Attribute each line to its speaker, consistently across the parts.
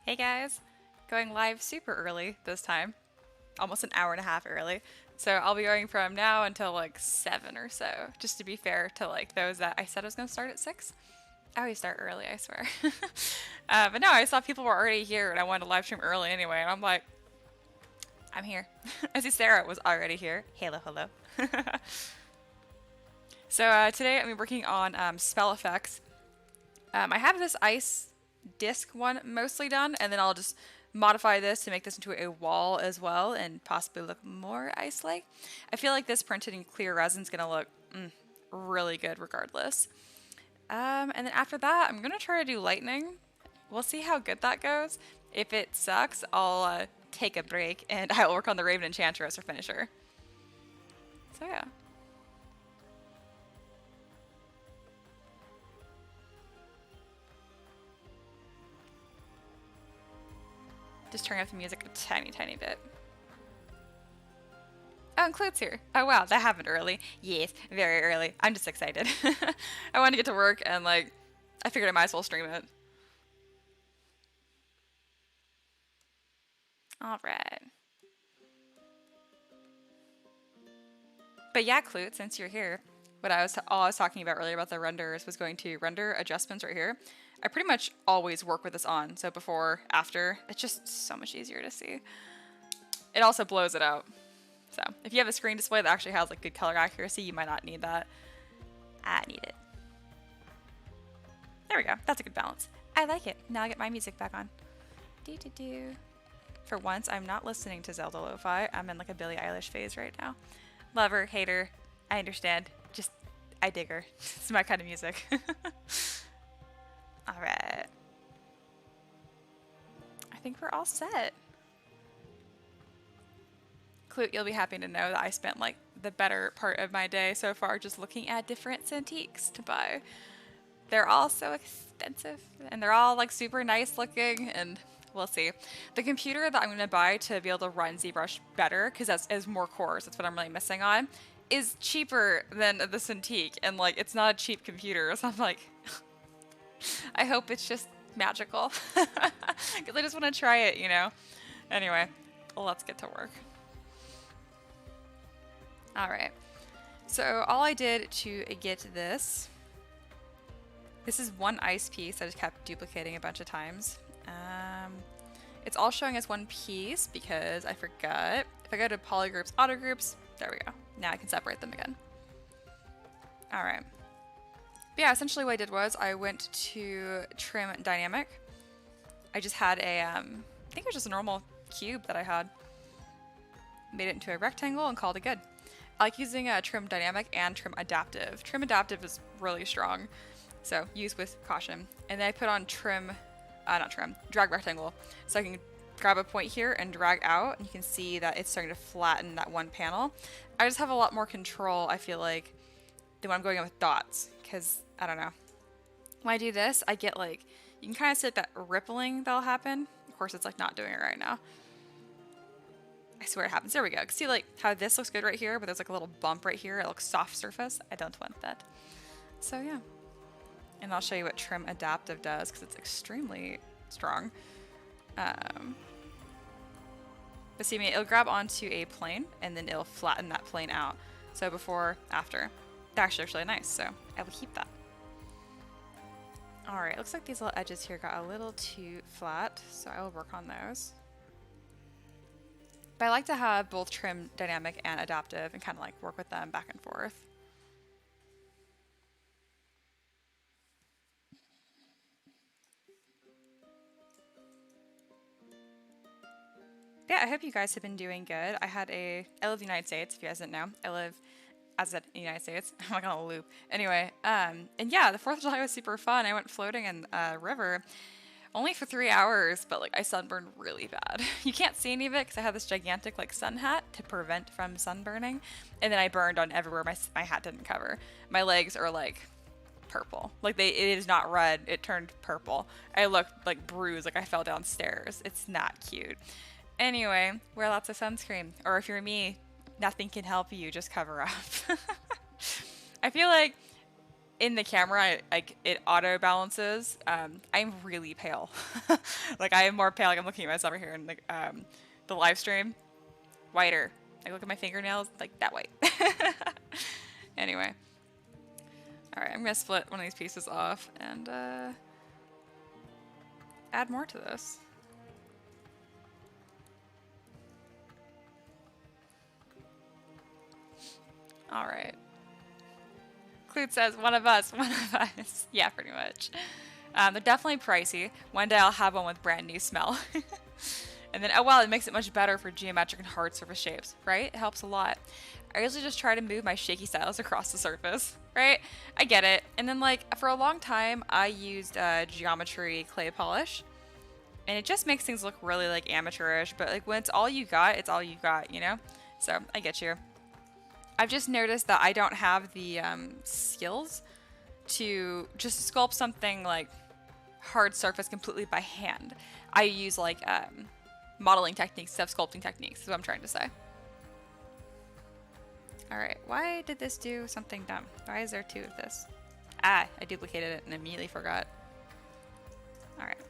Speaker 1: Hey guys, going live super early this time, almost an hour and a half early. So I'll be going from now until like 7 or so, just to be fair to like those that I said I was going to start at 6. I always start early, I swear. But no, I saw people were already here and I wanted to live stream early anyway, and I'm like, I'm here. I see Sarah was already here. Hello, hello. So today I'm working on spell effects. I have this ice disc one mostly done, and then I'll just modify this to make this into a wall as well and possibly look more ice-like. I feel like this printed in clear resin is going to look really good regardless. And then after that, I'm going to try to do lightning. We'll see how good that goes. If it sucks, I'll take a break and I'll work on the Raven Enchantress or Finisher. So yeah. Just turning up the music a tiny bit. Oh, and Clute's here. Oh wow, that happened early. Yes, very early. I'm just excited. I wanted to get to work and like, I figured I might as well stream it. Alright. But yeah, Clute, since you're here, what all I was talking about earlier about the renders was going to render adjustments right here. I pretty much always work with this on, so before, after, it's just so much easier to see. It also blows it out. So if you have a screen display that actually has like good color accuracy, you might not need that. I need it. There we go. That's a good balance. I like it. Now I get my music back on. Do. For once, I'm not listening to Zelda Lo-Fi. I'm in like a Billie Eilish phase right now. Lover, hater, I understand. Just, I dig her. It's my kind of music. Alright. I think we're all set. Clute, you'll be happy to know that I spent like the better part of my day so far just looking at different Cintiqs to buy. They're all so expensive and they're all like super nice looking, and we'll see. The computer that I'm going to buy to be able to run ZBrush better, because that's has more cores, that's what I'm really missing on, is cheaper than the Cintiq, and like it's not a cheap computer, so I'm like, I hope it's just magical, because I just want to try it, you know? Anyway, let's get to work. Alright, so all I did to get this is one ice piece I just kept duplicating a bunch of times. It's all showing as one piece because I forgot. If I go to polygroups, auto groups, there we go. Now I can separate them again. Alright. But yeah, essentially what I did was I went to trim dynamic. I just had a, I think it was just a normal cube that I had. Made it into a rectangle and called it good. I like using trim dynamic and trim adaptive. Trim adaptive is really strong, so use with caution. And then I put on drag rectangle. So I can grab a point here and drag out, and you can see that it's starting to flatten that one panel. I just have a lot more control, I feel like, than when I'm going in with dots, because, I don't know. When I do this, I get like, you can kind of see like that rippling that'll happen. Of course, it's like not doing it right now. I swear it happens. There we go. See like how this looks good right here, but there's like a little bump right here. It looks soft surface. I don't want that. So yeah. And I'll show you what trim adaptive does because it's extremely strong. But see me, it'll grab onto a plane and then it'll flatten that plane out. So before, after. That actually looks really nice, so I will keep that. Alright, looks like these little edges here got a little too flat, so I will work on those. But I like to have both trim dynamic and adaptive and kind of like work with them back and forth. Yeah, I hope you guys have been doing good. I live in the United States, if you guys didn't know. I live, as I said, in the United States. I'm like on a loop. Anyway, and yeah, the 4th of July was super fun. I went floating in a river only for 3 hours, but like I sunburned really bad. You can't see any of it because I have this gigantic like sun hat to prevent from sunburning. And then I burned on everywhere my hat didn't cover. My legs are like purple. Like it is not red, it turned purple. I looked like bruised, like I fell downstairs. It's not cute. Anyway, wear lots of sunscreen. Or if you're me, nothing can help you, just cover up. I feel like in the camera, like it auto balances. I'm really pale. Like I am more pale. Like I'm looking at myself right here in the live stream. Whiter. Like look at my fingernails, like that white. Anyway. Alright, I'm gonna split one of these pieces off and add more to this. Alright. Clute says, one of us, one of us. Yeah, pretty much. They're definitely pricey. One day I'll have one with brand new smell. And then, oh well, it makes it much better for geometric and hard surface shapes, right? It helps a lot. I usually just try to move my shaky styles across the surface, right? I get it. And then like, for a long time, I used geometry clay polish. And it just makes things look really like amateurish, but like when it's all you got, it's all you got, you know? So, I get you. I've just noticed that I don't have the skills to just sculpt something like hard surface completely by hand. I use like modeling techniques, self-sculpting techniques is what I'm trying to say. Alright, why did this do something dumb? Why is there two of this? Ah, I duplicated it and immediately forgot. Alright.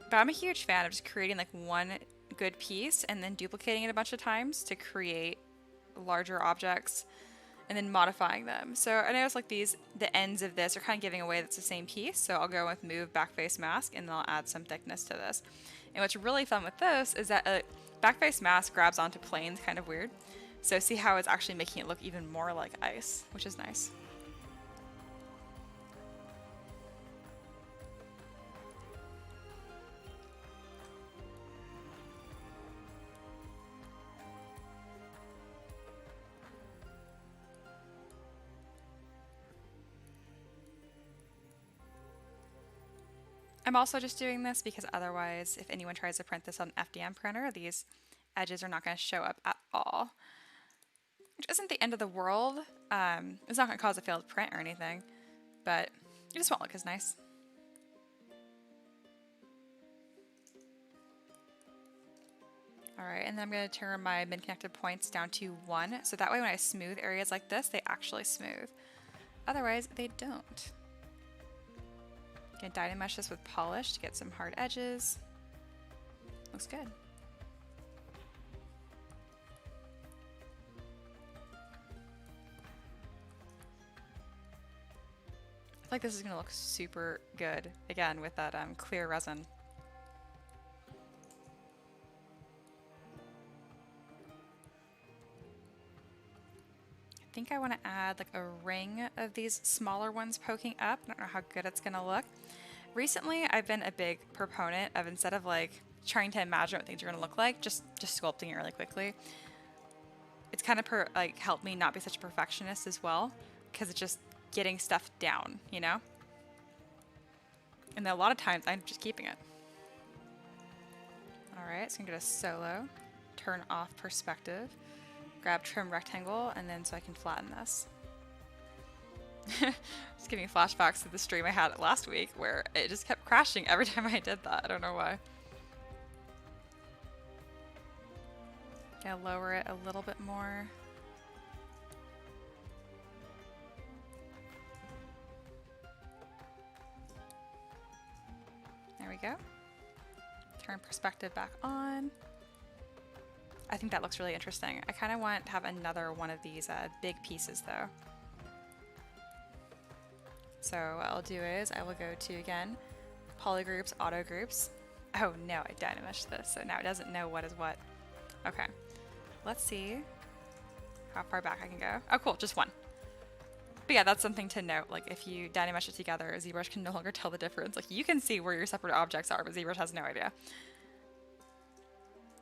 Speaker 1: But I'm a huge fan of just creating like one good piece and then duplicating it a bunch of times to create larger objects and then modifying them. So I notice like the ends of this are kind of giving away that's the same piece. So I'll go with move backface mask and then I'll add some thickness to this. And what's really fun with this is that a backface mask grabs onto planes kind of weird. So see how it's actually making it look even more like ice, which is nice. I'm also just doing this because otherwise, if anyone tries to print this on an FDM printer, these edges are not going to show up at all. Which isn't the end of the world. It's not going to cause a failed print or anything, but it just won't look as nice. Alright, and then I'm going to turn my mid-connected points down to 1, so that way when I smooth areas like this, they actually smooth. Otherwise, they don't. Gonna dynamesh this with polish to get some hard edges. Looks good. I feel like this is gonna look super good again with that clear resin. I think I want to add like a ring of these smaller ones poking up. I don't know how good it's gonna look. Recently, I've been a big proponent of instead of like trying to imagine what things are gonna look like, just sculpting it really quickly. It's kind of like helped me not be such a perfectionist as well, because it's just getting stuff down, you know. And then a lot of times I'm just keeping it. All right, so I'm gonna go to solo, turn off perspective. Grab trim rectangle, and then so I can flatten this. Just giving flashbacks to the stream I had last week where it just kept crashing every time I did that. I don't know why. Gonna lower it a little bit more. There we go. Turn perspective back on. I think that looks really interesting. I kind of want to have another one of these big pieces though. So what I'll do is I will go to, again, polygroups, auto groups. Oh no, I dynameshed this, so now it doesn't know what is what. Okay, let's see how far back I can go. Oh cool, just one. But yeah, that's something to note. Like if you dynamesh it together, ZBrush can no longer tell the difference. Like you can see where your separate objects are, but ZBrush has no idea.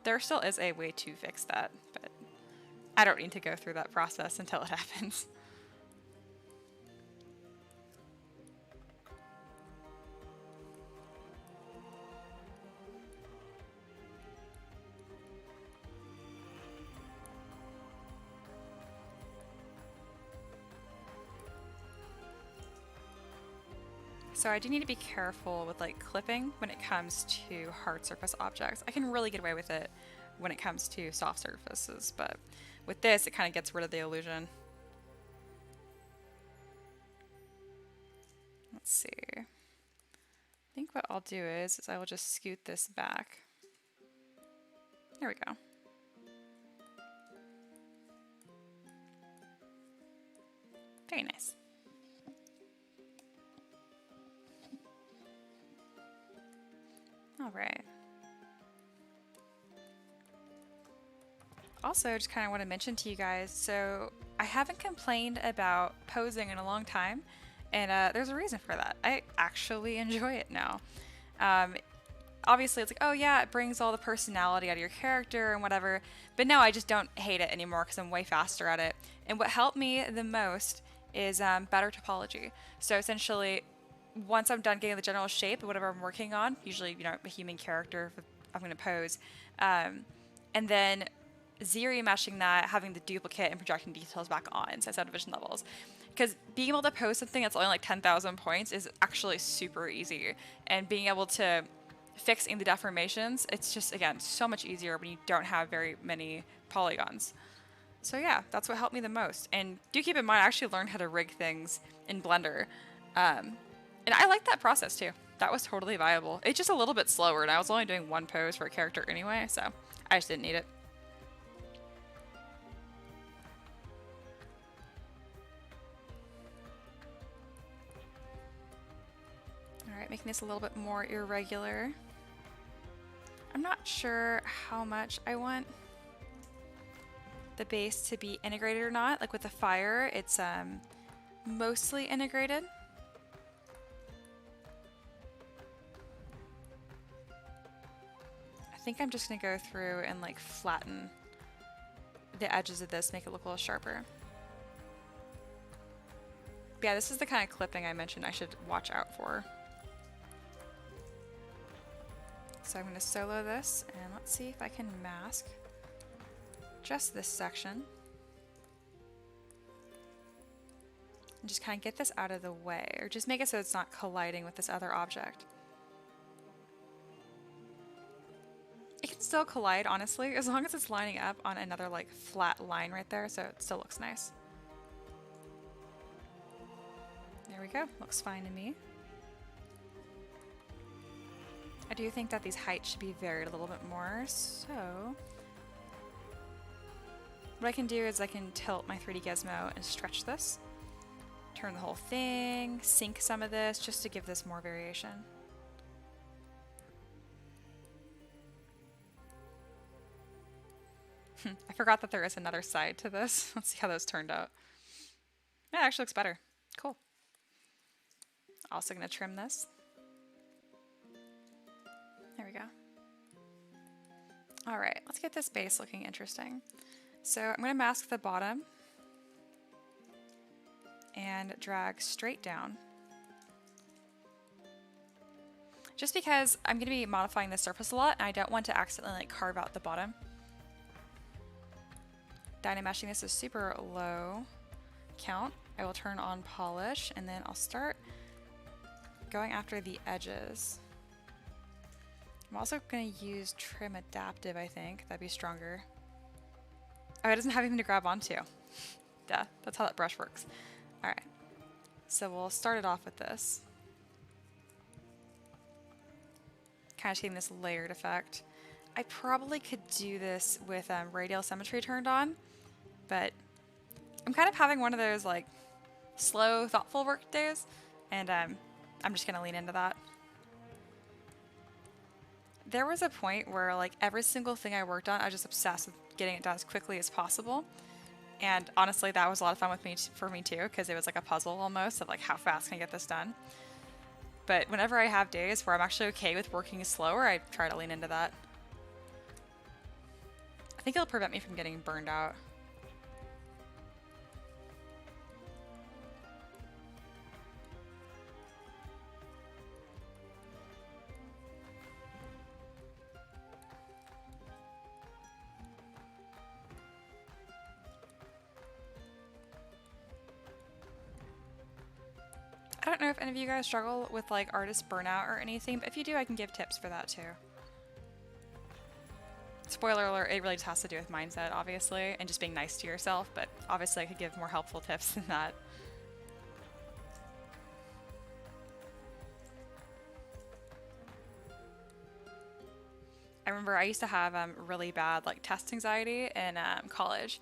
Speaker 1: There still is a way to fix that, but I don't need to go through that process until it happens. So I do need to be careful with like clipping when it comes to hard surface objects. I can really get away with it when it comes to soft surfaces, but with this it kind of gets rid of the illusion. let's see. I think what I'll do is I will just scoot this back. There we go. Very nice. All right. Also, just kind of want to mention to you guys, so I haven't complained about posing in a long time, and there's a reason for that. I actually enjoy it now. Obviously, it's like, oh yeah, it brings all the personality out of your character and whatever, but now I just don't hate it anymore because I'm way faster at it. And what helped me the most is better topology. So essentially, once I'm done getting the general shape of whatever I'm working on, usually, you know, a human character I'm going to pose, and then Z-remeshing that, having the duplicate and projecting details back on, so subdivision levels. Because being able to pose something that's only like 10,000 points is actually super easy. And being able to fix in the deformations, it's just, again, so much easier when you don't have very many polygons. So yeah, that's what helped me the most. And do keep in mind, I actually learned how to rig things in Blender. And I like that process too. That was totally viable. It's just a little bit slower, and I was only doing one pose for a character anyway, so I just didn't need it. Alright, making this a little bit more irregular. I'm not sure how much I want the base to be integrated or not. Like with the fire, it's mostly integrated. I think I'm just going to go through and like flatten the edges of this, make it look a little sharper. But yeah, this is the kind of clipping I mentioned I should watch out for. So I'm going to solo this, and let's see if I can mask just this section. And just kind of get this out of the way, or just make it so it's not colliding with this other object. It can still collide, honestly, as long as it's lining up on another like flat line right there, so it still looks nice. There we go, looks fine to me. I do think that these heights should be varied a little bit more, so what I can do is I can tilt my 3D gizmo and stretch this, turn the whole thing, sync some of this just to give this more variation. I forgot that there is another side to this. Let's see how those turned out. Yeah, it actually looks better. Cool. Also going to trim this. There we go. All right, let's get this base looking interesting. So I'm going to mask the bottom and drag straight down. Just because I'm going to be modifying the surface a lot and I don't want to accidentally like carve out the bottom. Dynameshing this is super low count. I will turn on polish and then I'll start going after the edges. I'm also going to use trim adaptive, I think. That'd be stronger. Oh, it doesn't have anything to grab onto. Duh, that's how that brush works. Alright, so we'll start it off with this. Kind of getting this layered effect. I probably could do this with radial symmetry turned on, but I'm kind of having one of those like slow, thoughtful work days, and I'm just going to lean into that. There was a point where like every single thing I worked on, I was just obsessed with getting it done as quickly as possible. And honestly, that was a lot of fun for me too, because it was like a puzzle almost of like how fast can I get this done. But whenever I have days where I'm actually okay with working slower, I try to lean into that. I think it'll prevent me from getting burned out. I don't know if any of you guys struggle with like artist burnout or anything, but if you do, I can give tips for that too. Spoiler alert, it really just has to do with mindset, obviously, and just being nice to yourself, but obviously I could give more helpful tips than that. I remember I used to have really bad like test anxiety in college.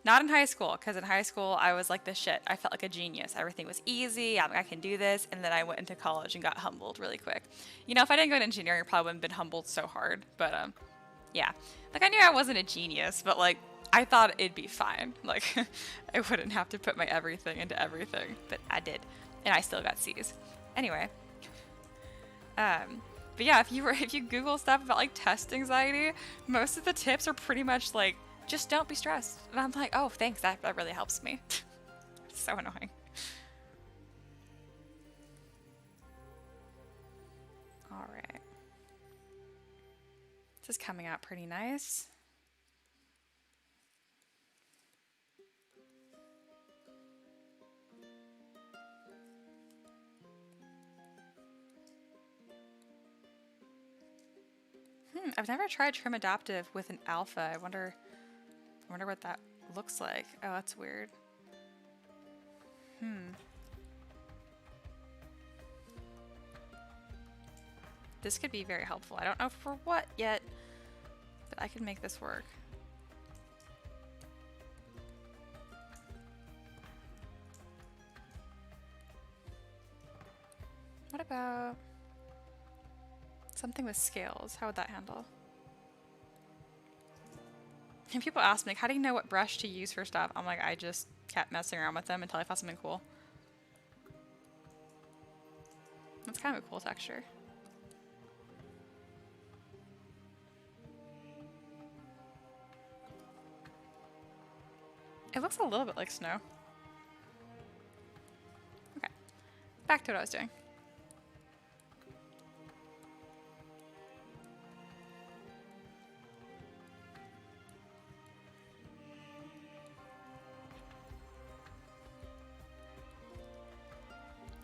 Speaker 1: Not in high school, because in high school I was like the shit. I felt like a genius. Everything was easy. I'm like, I can do this. And then I went into college and got humbled really quick. You know, if I didn't go to engineering, I probably wouldn't have been humbled so hard. But yeah, like I knew I wasn't a genius, but like I thought it'd be fine. Like I wouldn't have to put my everything into everything, but I did, and I still got C's. Anyway, but yeah, if you Google stuff about like test anxiety, most of the tips are pretty much like just don't be stressed. And I'm like, oh, thanks, that really helps me. It's so annoying. All right, this is coming out pretty nice. I've never tried trim adaptive with an alpha. I wonder what that looks like. Oh, that's weird. This could be very helpful. I don't know for what yet, but I can make this work. What about something with scales? How would that handle? And people ask me, like, how do you know what brush to use for stuff? I'm like, I just kept messing around with them until I found something cool. That's kind of a cool texture. It looks a little bit like snow. Okay, back to what I was doing.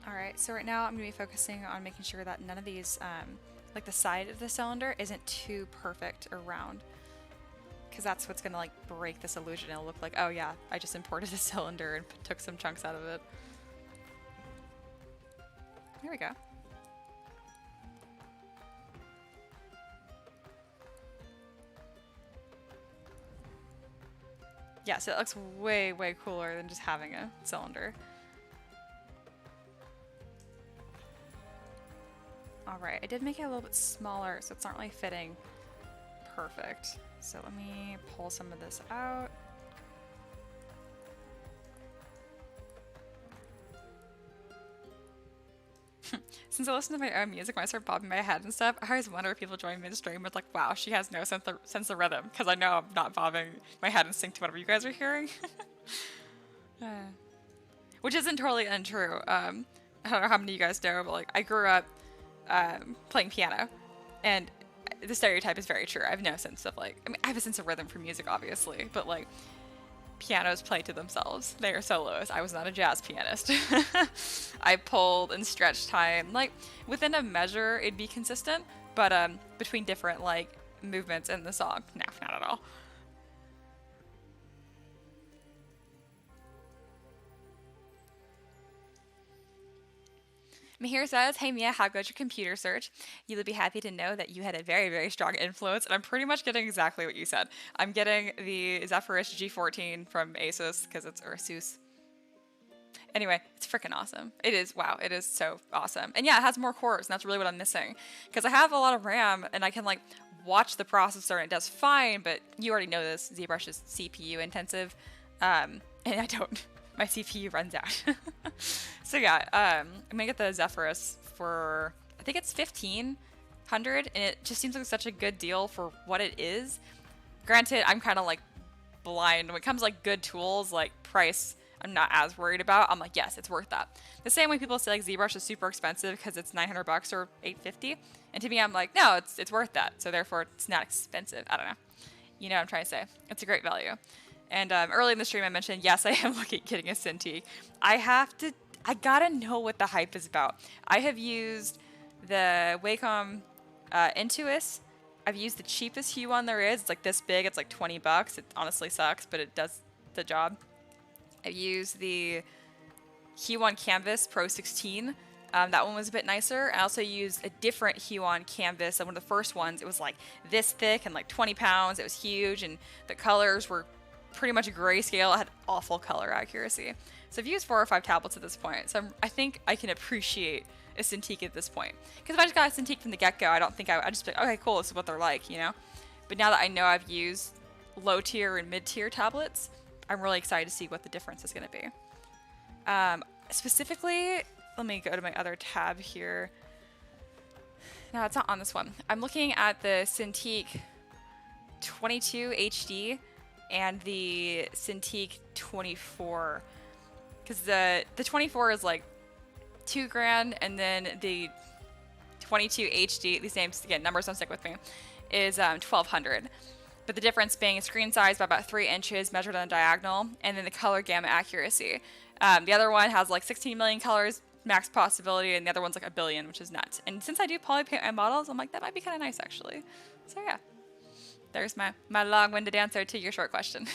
Speaker 1: Alright, so right now I'm going to be focusing on making sure that none of these, like the side of the cylinder isn't too perfect or round. Because that's what's going to like break this illusion. It'll look like, oh yeah, I just imported a cylinder and took some chunks out of it. There we go. Yeah, so it looks way, way cooler than just having a cylinder. Alright, I did make it a little bit smaller, so it's not really fitting perfect. So let me pull some of this out. Since I listen to my own music when I start bobbing my head and stuff, I always wonder if people join midstream with like, wow, she has no sense of rhythm, because I know I'm not bobbing my head in sync to whatever you guys are hearing. Which isn't totally untrue. I don't know how many of you guys know, but like I grew up playing piano, and the stereotype is very true. I have no sense of like, I mean, I have a sense of rhythm for music, obviously, but like pianos play to themselves. They are solos. I was not a jazz pianist. I pulled and stretched time. Like within a measure, it'd be consistent, but between different like movements in the song, no, not at all. Mahir says, hey Mia, how goes your computer search? You would be happy to know that you had a very, very strong influence, and I'm pretty much getting exactly what you said. I'm getting the Zephyrus G14 from Asus, because it's Asus. Anyway, it's freaking awesome. It is, wow, it is so awesome. And yeah, it has more cores, and that's really what I'm missing. Because I have a lot of RAM, and I can like watch the processor, and it does fine, but you already know this, ZBrush is CPU intensive, and I don't. My CPU runs out. So yeah, I'm gonna get the Zephyrus for, I think it's 1,500, and it just seems like such a good deal for what it is. Granted, I'm kind of like blind when it comes to like good tools, like price, I'm not as worried about. I'm like, yes, it's worth that. The same way people say like ZBrush is super expensive because it's 900 bucks or 850, and to me, I'm like, no, it's worth that. So therefore, it's not expensive. I don't know. You know what I'm trying to say? It's a great value. And early in the stream, I mentioned, yes, I am looking at getting a Cintiq. I gotta know what the hype is about. I have used the Wacom Intuos. I've used the cheapest hue one there is. It's like this big. It's like 20 bucks. It honestly sucks, but it does the job. I've used the Hue on Canvas Pro 16. That one was a bit nicer. I also used a different Huon canvas. And one of the first ones, it was like this thick and like 20 pounds. It was huge, and the colors were pretty much grayscale. It had awful color accuracy. So I've used 4 or 5 tablets at this point. So I think I can appreciate a Cintiq at this point. Because if I just got a Cintiq from the get-go, I don't think I'd just be like, okay, cool, this is what they're like, you know? But now that I know I've used low-tier and mid-tier tablets, I'm really excited to see what the difference is going to be. Specifically, let me go to my other tab here. No, it's not on this one. I'm looking at the Cintiq 22 HD and the Cintiq 24. Because the 24 is like $2,000, and then the 22 HD, these names, again, numbers don't stick with me, is $1,200. But the difference being screen size by about 3 inches measured on a diagonal, and then the color gamma accuracy. The other one has like 16 million colors, max possibility, and the other one's like 1 billion, which is nuts. And since I do polypaint my models, I'm like, that might be kind of nice actually. So yeah, there's my long-winded answer to your short question.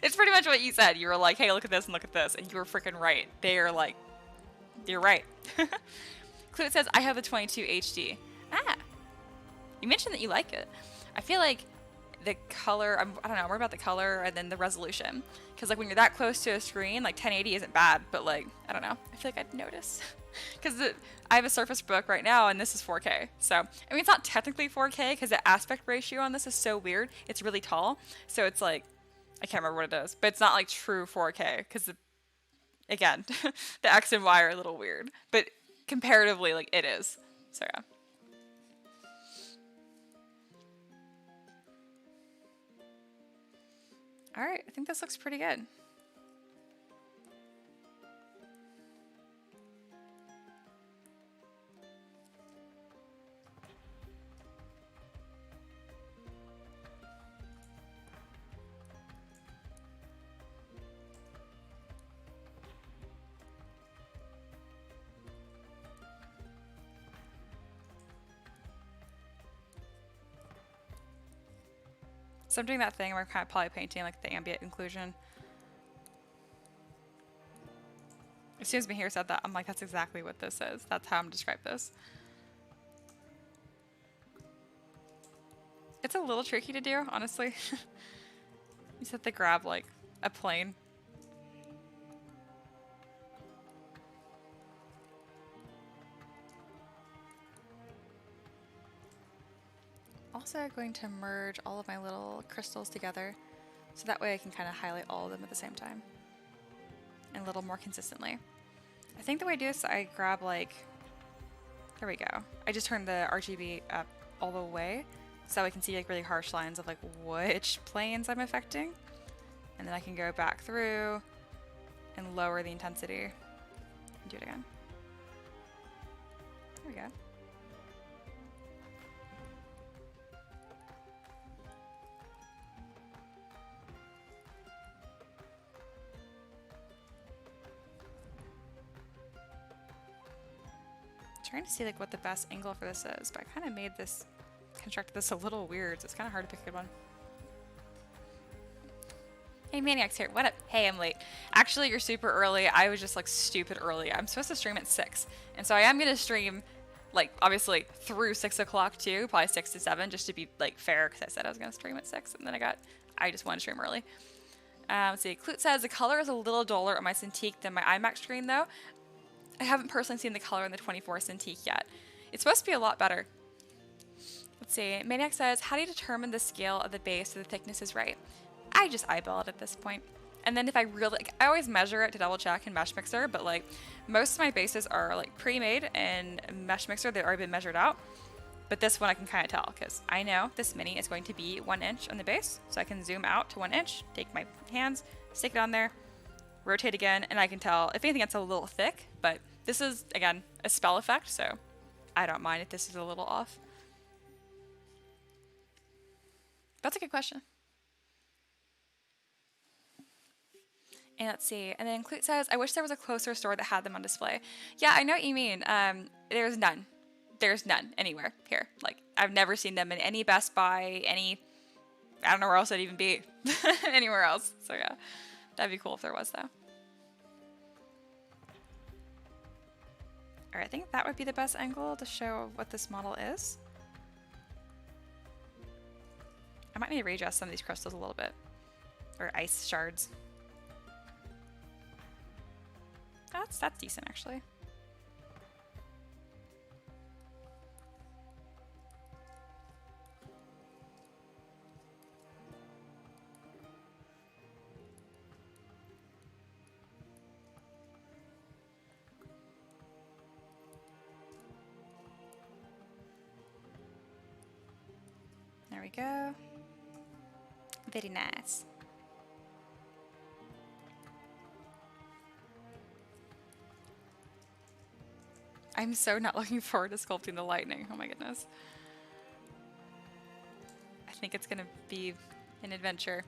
Speaker 1: It's pretty much what you said. You were like, hey, look at this and look at this, and you were freaking right. They are like, you're right. Clute says, I have the 22 HD. Ah, you mentioned that you like it. I feel like the color, I don't know, I'm worried about the color and then the resolution. Because like when you're that close to a screen, like 1080 isn't bad, but like, I don't know, I feel like I'd notice. Because I have a Surface Book right now and this is 4K. So, I mean, it's not technically 4K because the aspect ratio on this is so weird. It's really tall. So it's like, I can't remember what it is, but it's not like true 4K because again, the X and Y are a little weird, but comparatively, like, it is. So yeah. All right, I think this looks pretty good. So I'm doing that thing where I'm kind of poly painting like the ambient inclusion. As soon as Mahir said that, I'm like, that's exactly what this is. That's how I'm describe this. It's a little tricky to do, honestly. You just have to grab like a plane. Also going to merge all of my little crystals together so that way I can kind of highlight all of them at the same time and a little more consistently. I think the way I do this, I grab like, there we go. I just turn the RGB up all the way so I can see like really harsh lines of like which planes I'm affecting. And then I can go back through and lower the intensity and do it again. There we go. Trying to see like what the best angle for this is, but I kind of constructed this a little weird, so it's kind of hard to pick a good one. Hey Maniacs here, what up? Hey, I'm late. Actually, you're super early. I was just like stupid early. I'm supposed to stream at 6, and so I am gonna stream like obviously through 6 o'clock too, probably 6 to 7, just to be like fair, because I said I was gonna stream at 6, and then I just wanted to stream early. Let's see, Clute says the color is a little duller on my Cintiq than my iMac screen though. I haven't personally seen the color in the 24 Cintiq yet. It's supposed to be a lot better. Let's see. Maniac says, how do you determine the scale of the base so the thickness is right? I just eyeball it at this point. And then if I really, like, I always measure it to double check in Mesh Mixer, but like most of my bases are like pre-made in Mesh Mixer. They've already been measured out. But this one I can kind of tell because I know this mini is going to be 1 inch on the base. So I can zoom out to 1 inch, take my hands, stick it on there, rotate again, and I can tell if anything it's a little thick, but this is, again, a spell effect, so I don't mind if this is a little off. That's a good question. And let's see, and then Clute says, I wish there was a closer store that had them on display. Yeah, I know what you mean. There's none. There's none anywhere here. Like, I've never seen them in any Best Buy, I don't know where else it'd even be. Anywhere else. So yeah, that'd be cool if there was though. Alright, I think that would be the best angle to show what this model is. I might need to readjust some of these crystals a little bit. Or ice shards. That's decent actually. There we go. Very nice. I'm so not looking forward to sculpting the lightning. Oh my goodness. I think it's gonna be an adventure.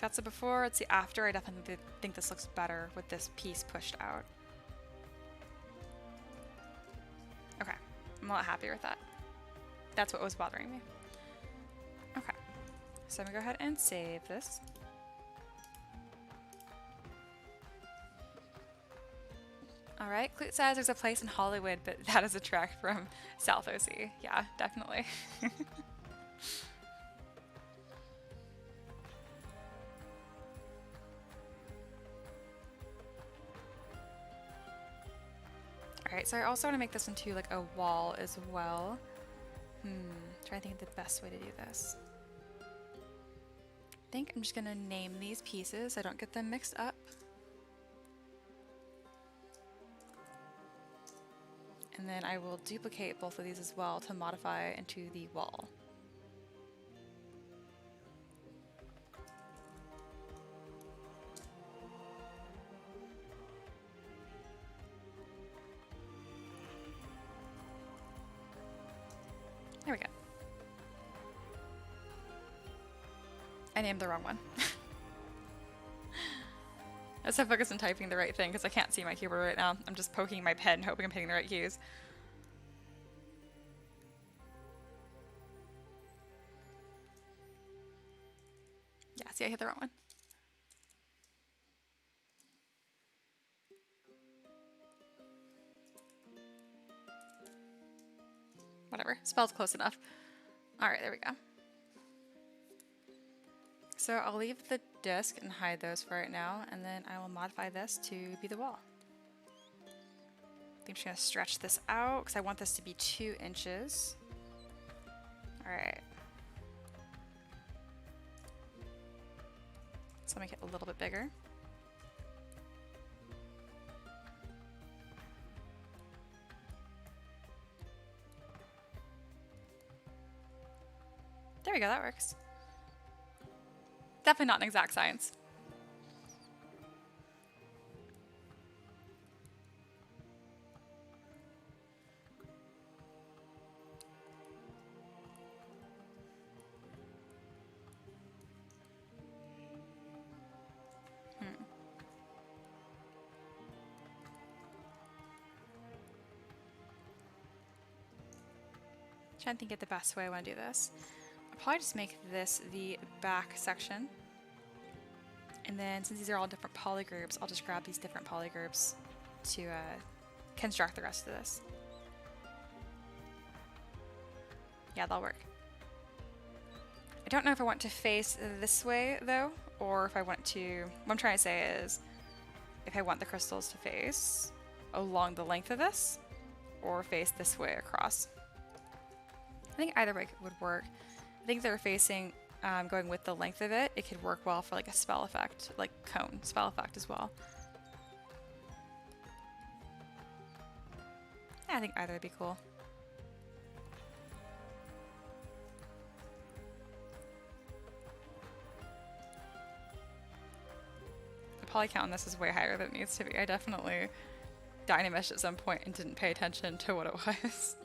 Speaker 1: That's the before, it's the after. I definitely think this looks better with this piece pushed out. Okay, I'm a lot happier with that. That's what was bothering me. Okay, so I'm gonna go ahead and save this. Alright, Clute says there's a place in Hollywood, but that is a track from South OC. Yeah, definitely. Alright, so I also want to make this into like a wall as well. Trying to think of the best way to do this. I think I'm just going to name these pieces so I don't get them mixed up. And then I will duplicate both of these as well to modify into the wall. There we go. I named the wrong one. I'm so focused on typing the right thing because I can't see my keyboard right now. I'm just poking my pen, hoping I'm hitting the right keys. Yeah, see, I hit the wrong one. Whatever, spell's close enough. Alright, there we go. So I'll leave the disc and hide those for right now, and then I will modify this to be the wall. I think I'm just going to stretch this out because I want this to be 2 inches. Alright. So I'll make it a little bit bigger. There we go, that works. Definitely not an exact science. Trying to think of the best way I want to do this. I'll probably just make this the back section. And then since these are all different polygroups, I'll just grab these different polygroups to construct the rest of this. Yeah, that'll work. I don't know if I want to face this way though, or if I want to, what I'm trying to say is, if I want the crystals to face along the length of this, or face this way across. I think either way would work. I think they're facing going with the length of it, it could work well for like a spell effect, like cone spell effect as well. Yeah, I think either would be cool. The poly count on this is way higher than it needs to be. I definitely dynameshed at some point and didn't pay attention to what it was.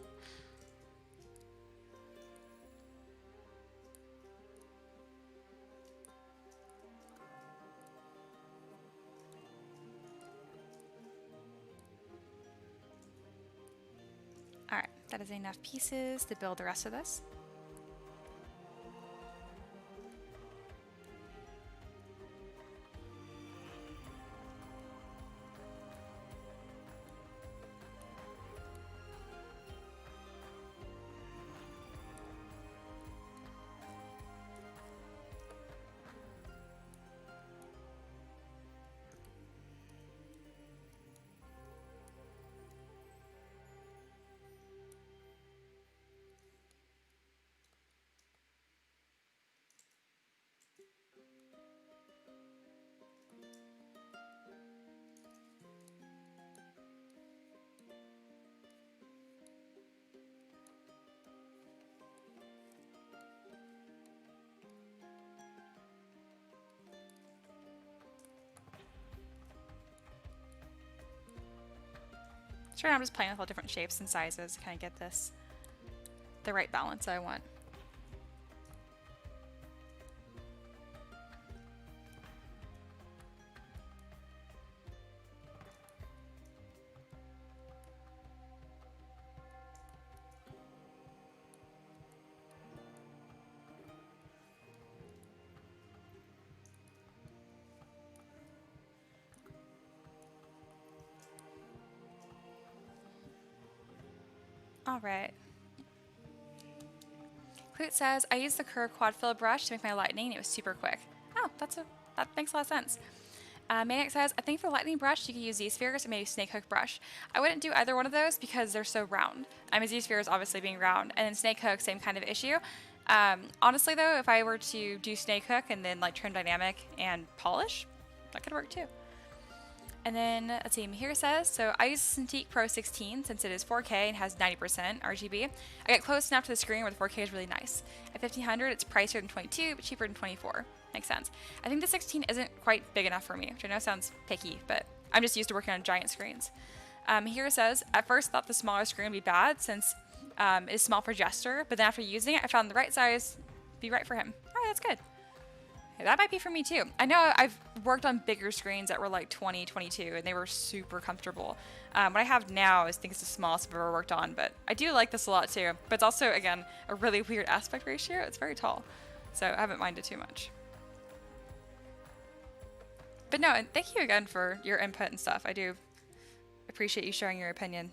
Speaker 1: Alright, that is enough pieces to build the rest of this. So right now I'm just playing with all different shapes and sizes to kind of get this, the right balance I want. All right. Clute says, I used the curved quad fill brush to make my lightning and it was super quick. Oh, that makes a lot of sense. Maniac says, I think for lightning brush, you could use Z-spheres or maybe snake hook brush. I wouldn't do either one of those because they're so round. I mean, Z-sphere is obviously being round, and then snake hook, same kind of issue. Honestly though, if I were to do snake hook and then like trim dynamic and polish, that could work too. And then, let's see, Mahir says, so I use Cintiq Pro 16 since it is 4K and has 90% RGB. I get close enough to the screen where the 4K is really nice. At 1500, it's pricier than 22, but cheaper than 24. Makes sense. I think the 16 isn't quite big enough for me, which I know sounds picky, but I'm just used to working on giant screens. Mahir says, at first thought the smaller screen would be bad since it is small for Jester, but then after using it, I found the right size be right for him. All right, that's good. That might be for me too. I know I've worked on bigger screens that were like 20, 22, and they were super comfortable. What I have now is, I think it's the smallest I've ever worked on, but I do like this a lot too. But it's also, again, a really weird aspect ratio. It's very tall, so I haven't minded too much. But no, and thank you again for your input and stuff. I do appreciate you sharing your opinion.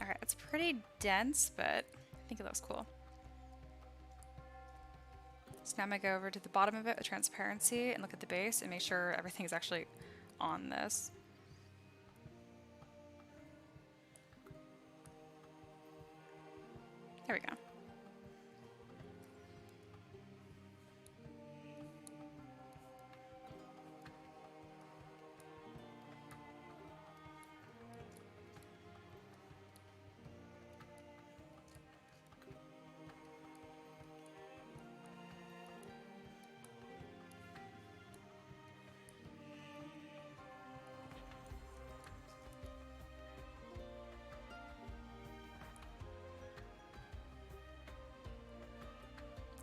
Speaker 1: Alright, it's pretty dense, but I think it looks cool. So now I'm going to go over to the bottom of it with transparency and look at the base and make sure everything is actually on this. There we go.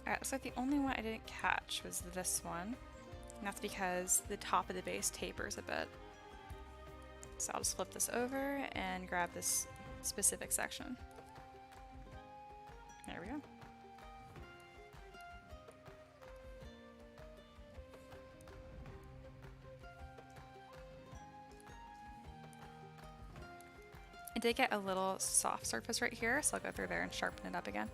Speaker 1: Alright, looks like the only one I didn't catch was this one. And that's because the top of the base tapers a bit. So I'll just flip this over and grab this specific section. There we go. I did get a little soft surface right here, so I'll go through there and sharpen it up again.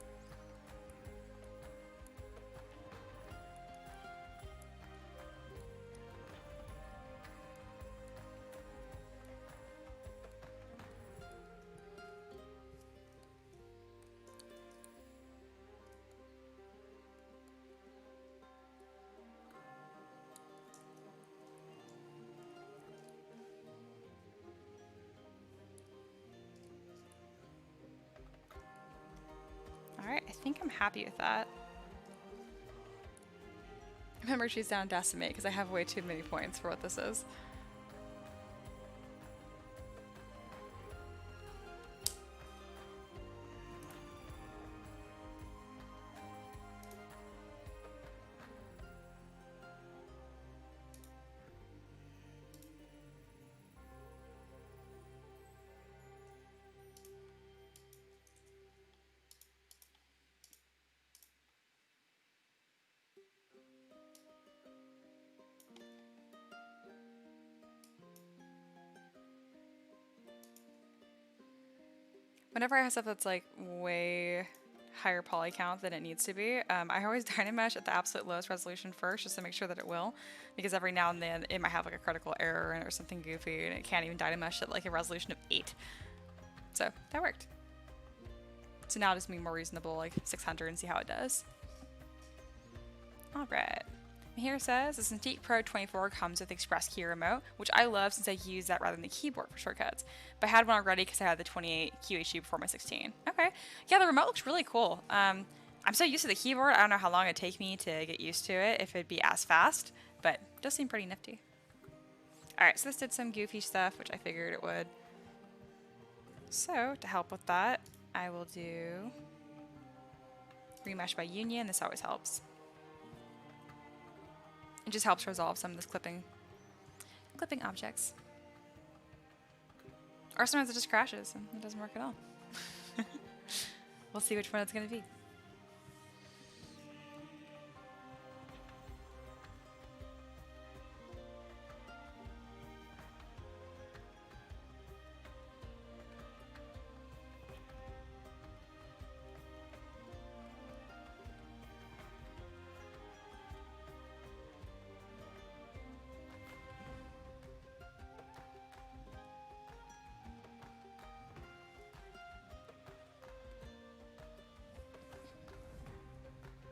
Speaker 1: Alright, I think I'm happy with that. Remember, she's down decimate because I have way too many points for what this is. Whenever I have stuff that's like way higher poly count than it needs to be, I always dynamesh at the absolute lowest resolution first just to make sure that it will, because every now and then it might have like a critical error or something goofy and it can't even dynamesh at like a resolution of 8. So that worked. So now just be more reasonable, like 600, and see how it does. Alright. Here it says, the Cintiq Pro 24 comes with Express Key Remote, which I love since I use that rather than the keyboard for shortcuts. But I had one already because I had the 28 QHD before my 16. Okay. Yeah, the remote looks really cool. I'm so used to the keyboard, I don't know how long it'd take me to get used to it, if it'd be as fast, but it does seem pretty nifty. Alright, so this did some goofy stuff, which I figured it would. So, to help with that, I will do remesh by union. This always helps. It just helps resolve some of this clipping objects. Or sometimes it just crashes and it doesn't work at all. We'll see which one it's going to be.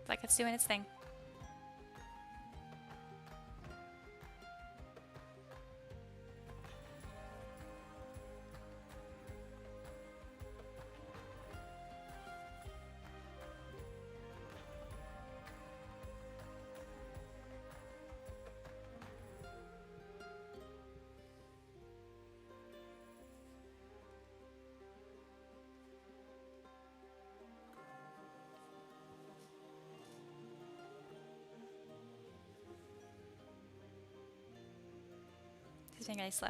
Speaker 1: Like it's doing its thing. It's being really slow.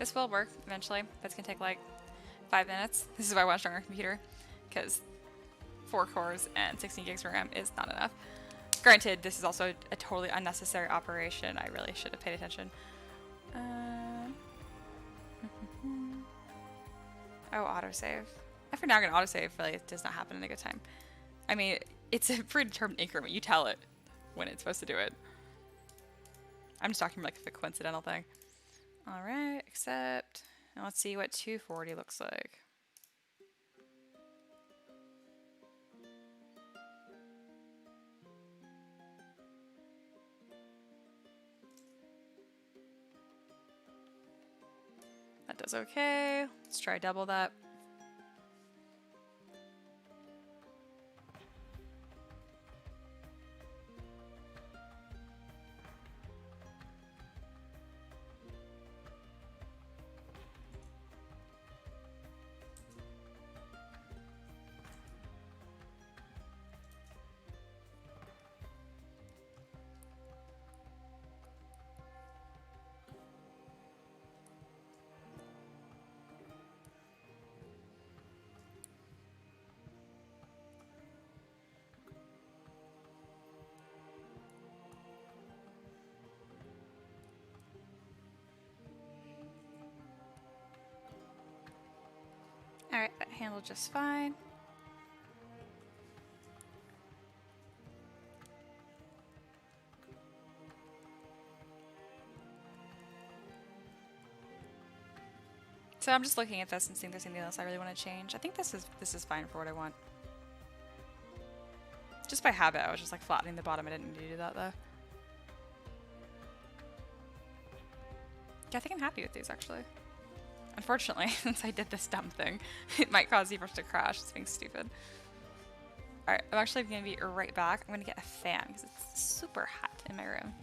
Speaker 1: This will work eventually. That's gonna take like 5 minutes. This is why I watched on our computer, because 4 cores and 16 gigs of RAM is not enough. Granted, this is also a totally unnecessary operation. I really should have paid attention. Oh, autosave. I forgot I'm gonna autosave really it does not happen in a good time. I mean, it's a predetermined increment. You tell it when it's supposed to do it. I'm just talking like a coincidental thing. Alright, accept. Now let's see what 240 looks like. That does okay. Let's try double that. Alright, that handled just fine. So I'm just looking at this and seeing if there's anything else I really want to change. I think this is fine for what I want. Just by habit, I was just like flattening the bottom. I didn't need to do that though. Yeah, I think I'm happy with these actually. Unfortunately, since I did this dumb thing, it might cause Zebras to crash. It's being stupid. Alright, I'm actually going to be right back. I'm going to get a fan because it's super hot in my room.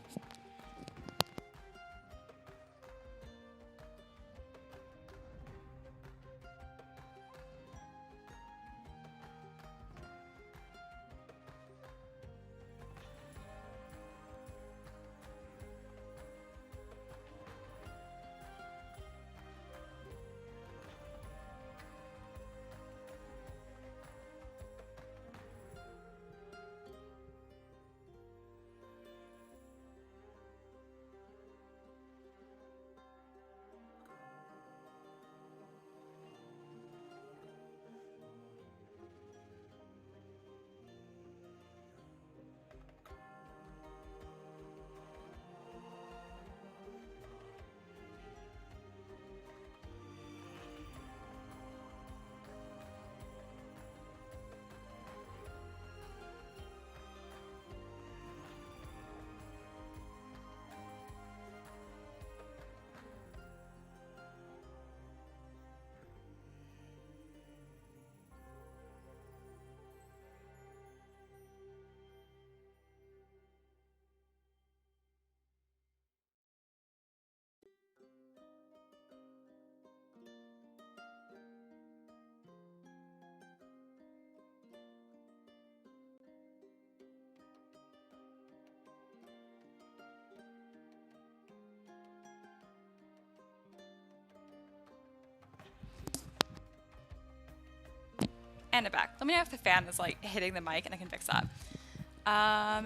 Speaker 1: And it back. Let me know if the fan is like hitting the mic and I can fix that.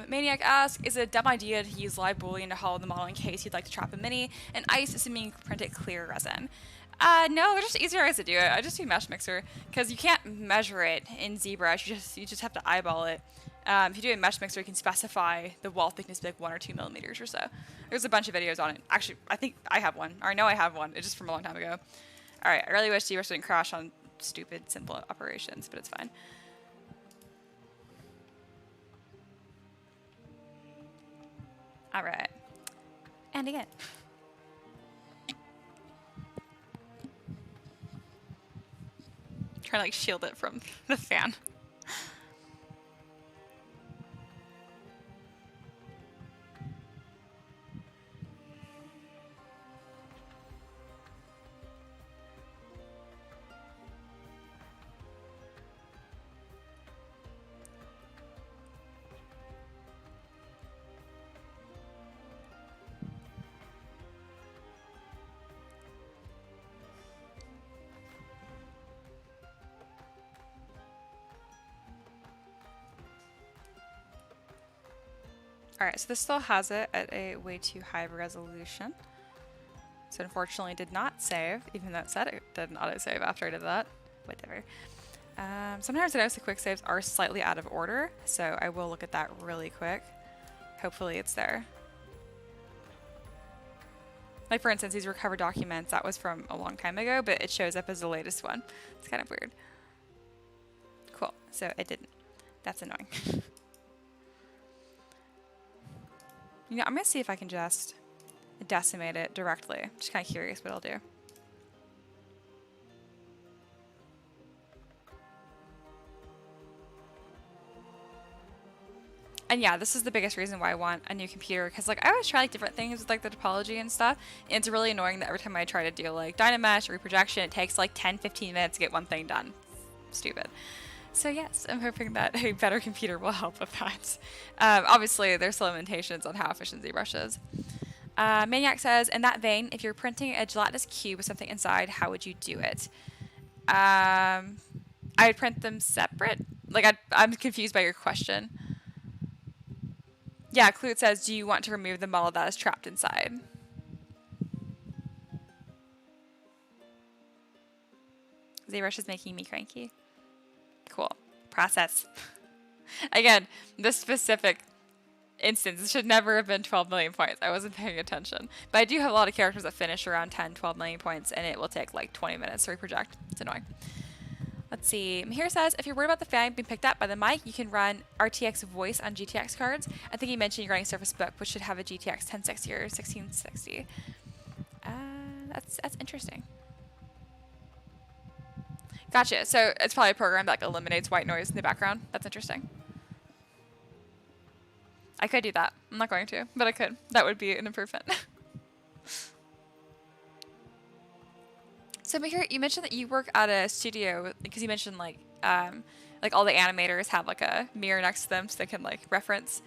Speaker 1: Maniac asks, is it a dumb idea to use live boolean to hollow the model in case you'd like to trap a mini? And ice, assuming you can print it clear resin. No, there's just easier ways to do it. I just do mesh mixer because you can't measure it in ZBrush. You just have to eyeball it. If you do a mesh mixer, you can specify the wall thickness to be like 1 or 2 millimeters or so. There's a bunch of videos on it. Actually, I think I have one, or I know I have one. It's just from a long time ago. All right, I really wish ZBrush didn't crash on stupid, simple operations, but it's fine. All right, and again. Trying to like shield it from the fan. Alright, so this still has it at a way too high of a resolution. So unfortunately it did not save, even though it said it didn't auto-save after I did that. Whatever. Sometimes I notice the quick saves are slightly out of order, so I will look at that really quick. Hopefully it's there. Like for instance, these recovered documents, that was from a long time ago, but it shows up as the latest one. It's kind of weird. Cool, so it didn't. That's annoying. You know, I'm going to see if I can just decimate it directly. I'm just kind of curious what I'll do. And yeah, this is the biggest reason why I want a new computer, because like I always try like different things with like the topology and stuff, and it's really annoying that every time I try to do like Dynamesh or reprojection, it takes like 10-15 minutes to get one thing done. Stupid. So yes, I'm hoping that a better computer will help with that. Obviously, there's limitations on how efficient ZBrush is. Maniac says, in that vein, if you're printing a gelatinous cube with something inside, how would you do it? I would print them separate. Like, I'm confused by your question. Yeah, Clute says, do you want to remove the model that is trapped inside? ZBrush is making me cranky. Cool. Process. Again, this specific instance should never have been 12 million points. I wasn't paying attention. But I do have a lot of characters that finish around 10, 12 million points, and it will take like 20 minutes to reproject. It's annoying. Let's see. Here says, if you're worried about the fan being picked up by the mic, you can run RTX voice on GTX cards. I think you mentioned you're running Surface Book, which should have a GTX 1060 or 1660. That's interesting. Gotcha. So it's probably a program that like eliminates white noise in the background. That's interesting. I could do that. I'm not going to, but I could. That would be an improvement. So Mahir, you mentioned that you work at a studio because you mentioned like all the animators have like a mirror next to them so they can like reference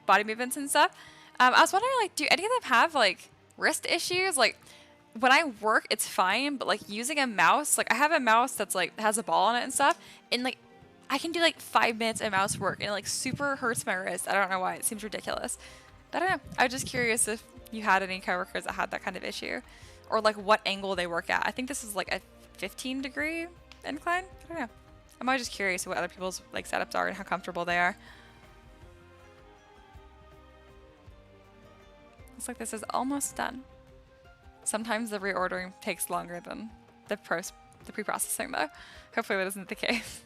Speaker 1: body movements and stuff. I was wondering, like, do any of them have like wrist issues? Like, when I work, it's fine, but like using a mouse, like I have a mouse that's like has a ball on it and stuff, and like I can do like 5 minutes of mouse work and it like super hurts my wrist. I don't know why. It seems ridiculous. I don't know. I was just curious if you had any coworkers that had that kind of issue, or like what angle they work at. I think this is like a 15-degree incline. I don't know. I'm always just curious what other people's like setups are and how comfortable they are. Looks like this is almost done. Sometimes the reordering takes longer than the pre-processing though. Hopefully that isn't the case.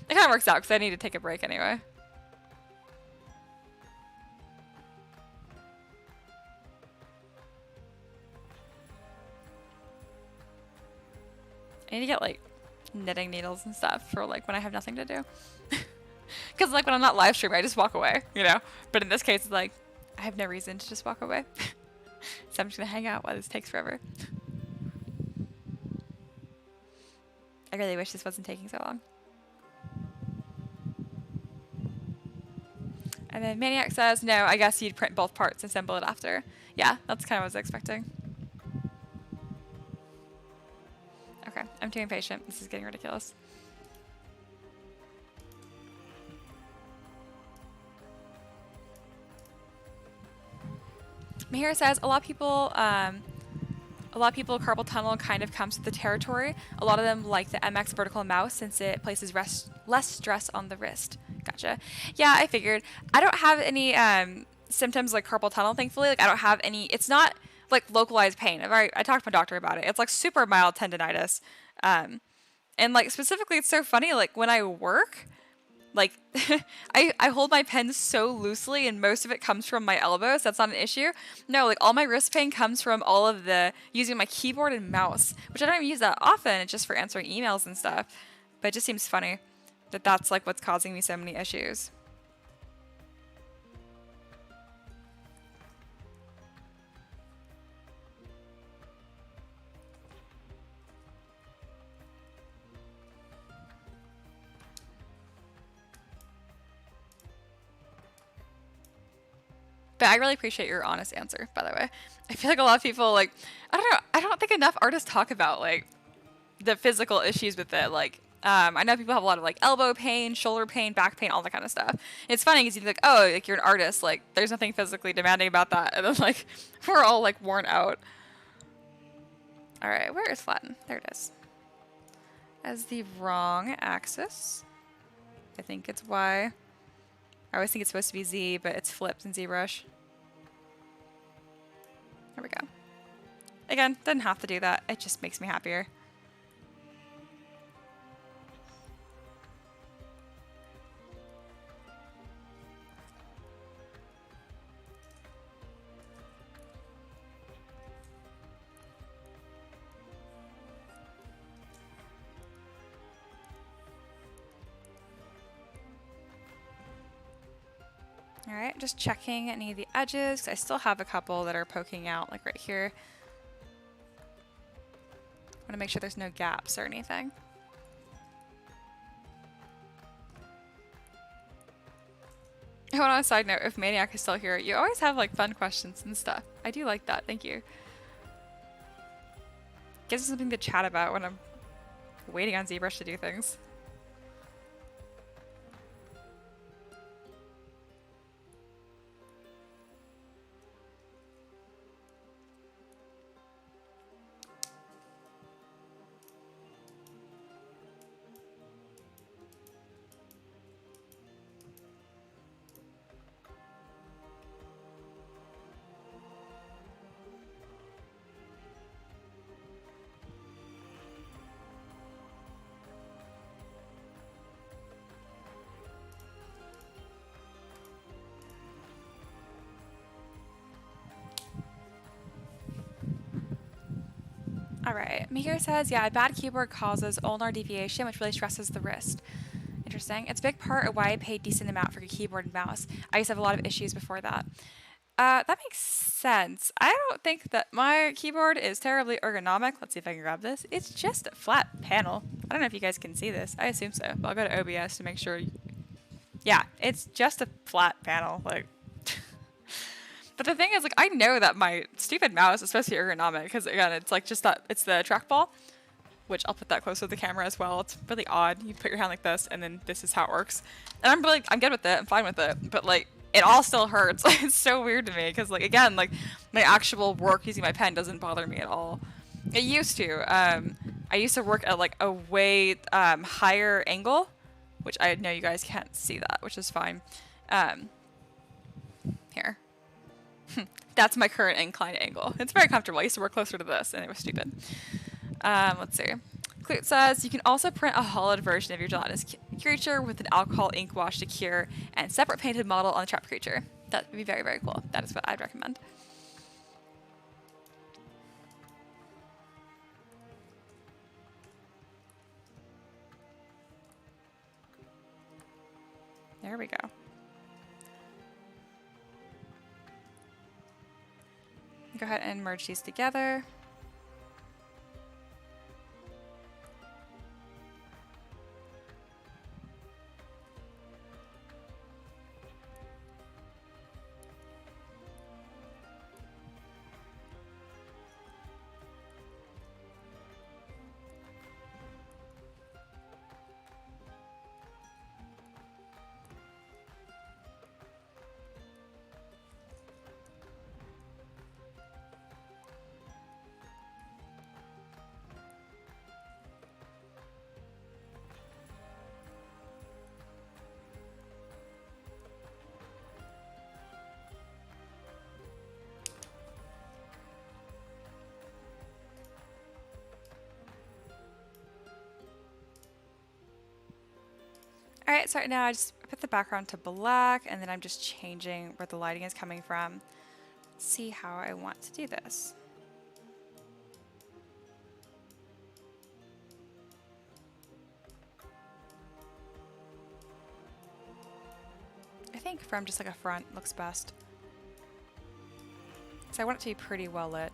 Speaker 1: It kind of works out because I need to take a break anyway. I need to get like knitting needles and stuff for like when I have nothing to do. Because like when I'm not live streaming, I just walk away, you know? But in this case, it's like I have no reason to just walk away. So I'm just gonna hang out while this takes forever. I really wish this wasn't taking so long. And then Maniac says, no, I guess you'd print both parts and assemble it after. Yeah, that's kind of what I was expecting. Okay, I'm too impatient. This is getting ridiculous. Mahir says a lot of people carpal tunnel kind of comes with the territory. A lot of them like the MX vertical mouse since it places less stress on the wrist. Gotcha. Yeah, I figured. I don't have any symptoms like carpal tunnel, thankfully. Like I don't have any. It's not like localized pain. I talked to my doctor about it. It's like super mild tendonitis, and like specifically, it's so funny. Like when I work. Like, I hold my pen so loosely and most of it comes from my elbows. So that's not an issue. No, like all my wrist pain comes from all of the using my keyboard and mouse, which I don't even use that often. It's just for answering emails and stuff. But it just seems funny that that's like what's causing me so many issues. But I really appreciate your honest answer, by the way. I feel like a lot of people, like, I don't know, I don't think enough artists talk about, like, the physical issues with it. Like, I know people have a lot of, like, elbow pain, shoulder pain, back pain, all that kind of stuff. And it's funny because you think, oh, like, you're an artist. Like, there's nothing physically demanding about that. And then, like, we're all, like, worn out. All right, where is flatten? There it is. As the wrong axis. I think it's Y. I always think it's supposed to be Z, but it's flipped in ZBrush. There we go. Again, didn't have to do that. It just makes me happier. All right, just checking any of the edges, because I still have a couple that are poking out, like right here. I want to make sure there's no gaps or anything. Oh, and on a side note, if Maniac is still here, you always have like fun questions and stuff. I do like that, thank you. Gives me something to chat about when I'm waiting on ZBrush to do things. Alright, Mihir says, yeah, a bad keyboard causes ulnar deviation, which really stresses the wrist. Interesting. It's a big part of why I pay a decent amount for a keyboard and mouse. I used to have a lot of issues before that. That makes sense. I don't think that my keyboard is terribly ergonomic. Let's see if I can grab this. It's just a flat panel. I don't know if you guys can see this. I assume so. But I'll go to OBS to make sure. Yeah, it's just a flat panel. Like, but the thing is, like, I know that my stupid mouse is supposed to be ergonomic because, again, it's like just that it's the trackball, which I'll put that closer to the camera as well. It's really odd. You put your hand like this, and then this is how it works. And I'm good with it. I'm fine with it. But like, it all still hurts. It's so weird to me because, like, again, like my actual work using my pen doesn't bother me at all. It used to. I used to work at like a way higher angle, which I know you guys can't see that, which is fine. Here. That's my current incline angle. It's very comfortable. I used to work closer to this, and it was stupid. Let's see. Clute says, you can also print a hollowed version of your gelatinous creature with an alcohol ink wash to cure and separate painted model on the trapped creature. That would be very, very cool. That is what I'd recommend. There we go. Go ahead and merge these together. Alright, so right now I just put the background to black, and then I'm just changing where the lighting is coming from. See how I want to do this. I think from just like a front looks best. So I want it to be pretty well lit.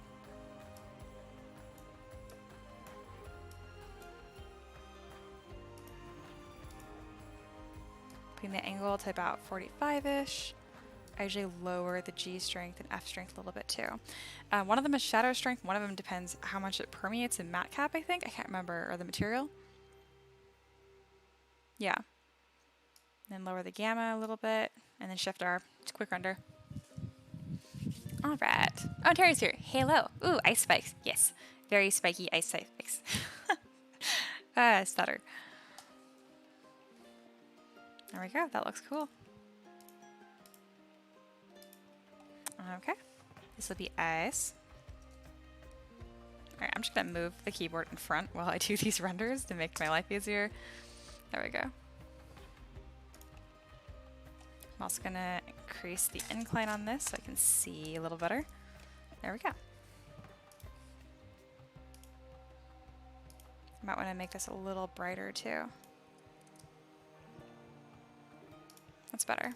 Speaker 1: Putting the angle to about 45-ish. I usually lower the G strength and F strength a little bit too. One of them is shadow strength. One of them depends how much it permeates in matte cap, I think. I can't remember, or the material. Yeah. Then lower the gamma a little bit, and then shift R. It's a quick render. All right. Oh, Terry's here. Hello. Ooh, ice spikes. Yes. Very spiky ice spikes. Stutter. There we go. That looks cool. Okay. This will be ice. Alright, I'm just going to move the keyboard in front while I do these renders to make my life easier. There we go. I'm also going to increase the incline on this so I can see a little better. There we go. I might want to make this a little brighter too. That's better.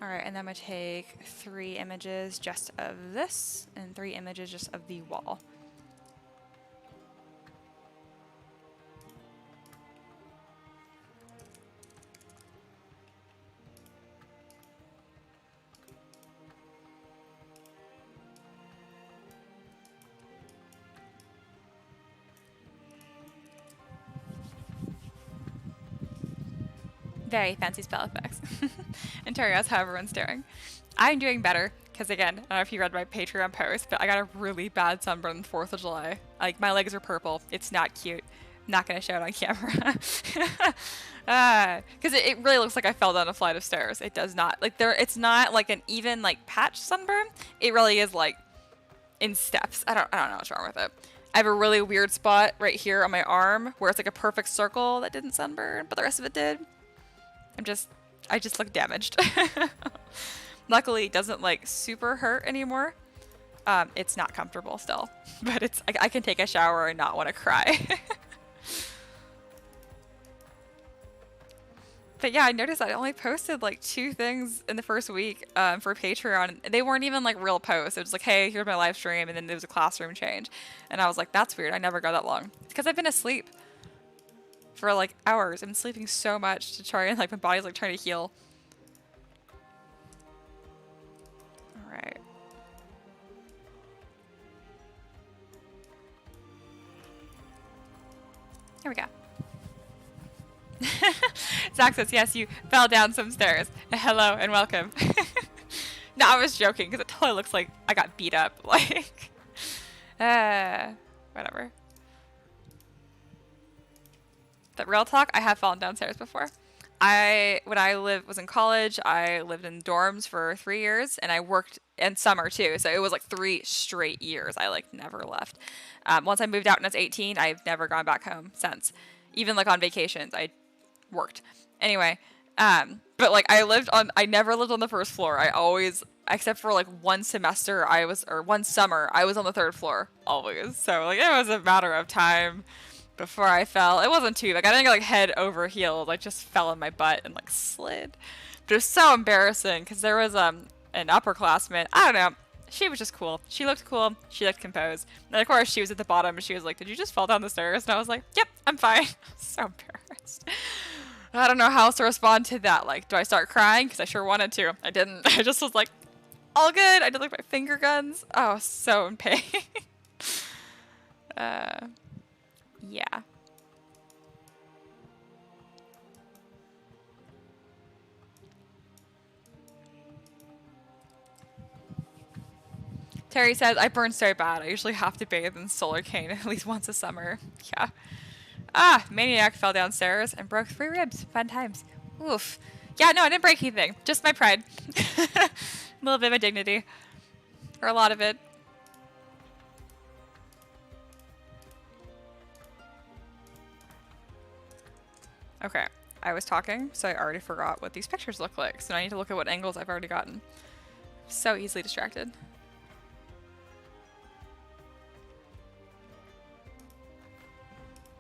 Speaker 1: Alright, and then I'm going to take 3 images just of this and 3 images just of the wall. Very fancy spell effects. And Terry asks how everyone's doing. I'm doing better, because again, I don't know if you read my Patreon post, but I got a really bad sunburn on the 4th of July. Like, my legs are purple. It's not cute. I'm not going to show it on camera. Because it really looks like I fell down a flight of stairs. It does not. Like, it's not like an even, like, patch sunburn. It really is, like, in steps. I don't know what's wrong with it. I have a really weird spot right here on my arm where it's like a perfect circle that didn't sunburn, but the rest of it did. I just look damaged. Luckily, it doesn't like super hurt anymore. It's not comfortable still, but I can take a shower and not want to cry. But yeah, I noticed I only posted like 2 things in the first week for Patreon. They weren't even like real posts. It was like, hey, here's my live stream, and then there was a classroom change. And I was like, that's weird. I never go that long. It's because I've been asleep for like hours. I'm sleeping so much to try and like my body's like trying to heal. All right. Here we go. Zach says, yes, you fell down some stairs. Hello and welcome. No, I was joking because it totally looks like I got beat up. Like, whatever. But real talk, I have fallen downstairs before. When I was in college, I lived in dorms for 3 years, and I worked in summer too. So it was like 3 straight years. I like never left. Once I moved out when I was 18, I've never gone back home since. Even like on vacations, I worked. Anyway, but like I never lived on the first floor. I always, except for like one semester, or one summer, I was on the 3rd floor always. So like it was a matter of time before I fell. It wasn't too, like I didn't get like head over heels. I just fell on my butt and like slid. But it was so embarrassing because there was an upperclassman. I don't know. She was just cool. She looked cool. She looked composed. And of course she was at the bottom and she was like, did you just fall down the stairs? And I was like, yep, I'm fine. So embarrassed. I don't know how else to respond to that. Like, do I start crying? Because I sure wanted to. I didn't. I just was like, all good. I did like my finger guns. Oh, so in pain. Yeah. Terry says, I burn so bad. I usually have to bathe in solar cane at least once a summer. Yeah. Ah, Maniac fell downstairs and broke 3 ribs. Fun times. Oof. Yeah, no, I didn't break anything. Just my pride. A little bit of my dignity. Or a lot of it. Okay. I was talking, so I already forgot what these pictures look like. So now I need to look at what angles I've already gotten. So easily distracted.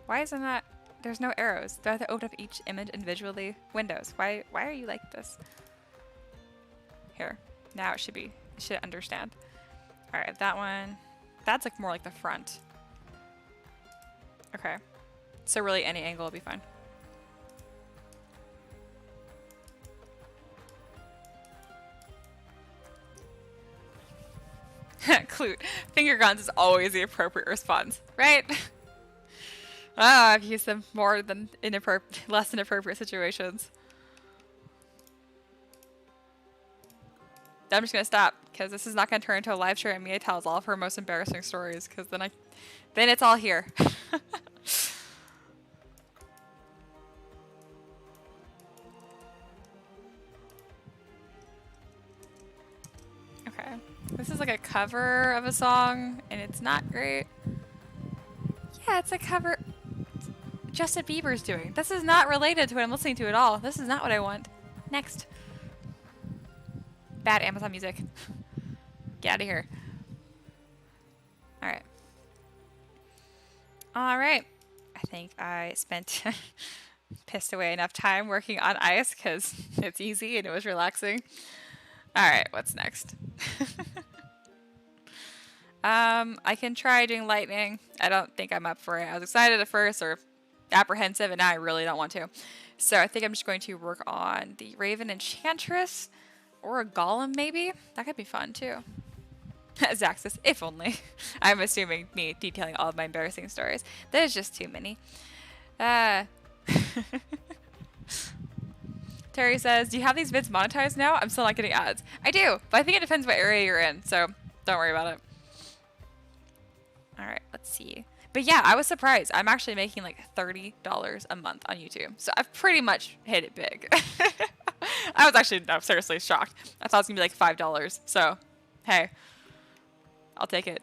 Speaker 1: Why isn't that? There's no arrows. Do I have to open up each image individually? Windows. Why are you like this? Here. Now it should understand. Alright, that one. That's like more like the front. Okay. So really any angle will be fine. Clute. Finger guns is always the appropriate response, right? I've used them more than less inappropriate situations. I'm just gonna stop because this is not gonna turn into a live stream and Mia tells all of her most embarrassing stories because then it's all here. Okay, this is like a cover of a song and it's not great. Yeah, it's a cover Justin Bieber's doing. This is not related to what I'm listening to at all. This is not what I want. Next. Bad Amazon Music. Get out of here. Alright. Alright. I think I pissed away enough time working on ice because it's easy and it was relaxing. Alright, what's next? I can try doing lightning. I don't think I'm up for it. I was excited at first or apprehensive and now I really don't want to. So I think I'm just going to work on the Raven Enchantress or a Golem maybe. That could be fun too. Zach says, if only. I'm assuming me detailing all of my embarrassing stories. There's just too many. Terry says, do you have these vids monetized now? I'm still not getting ads. I do, but I think it depends what area you're in, so don't worry about it. Alright, let's see. But yeah, I was surprised. I'm actually making like $30 a month on YouTube. So I've pretty much hit it big. I was actually, no, seriously shocked. I thought it was going to be like $5. So, hey, I'll take it.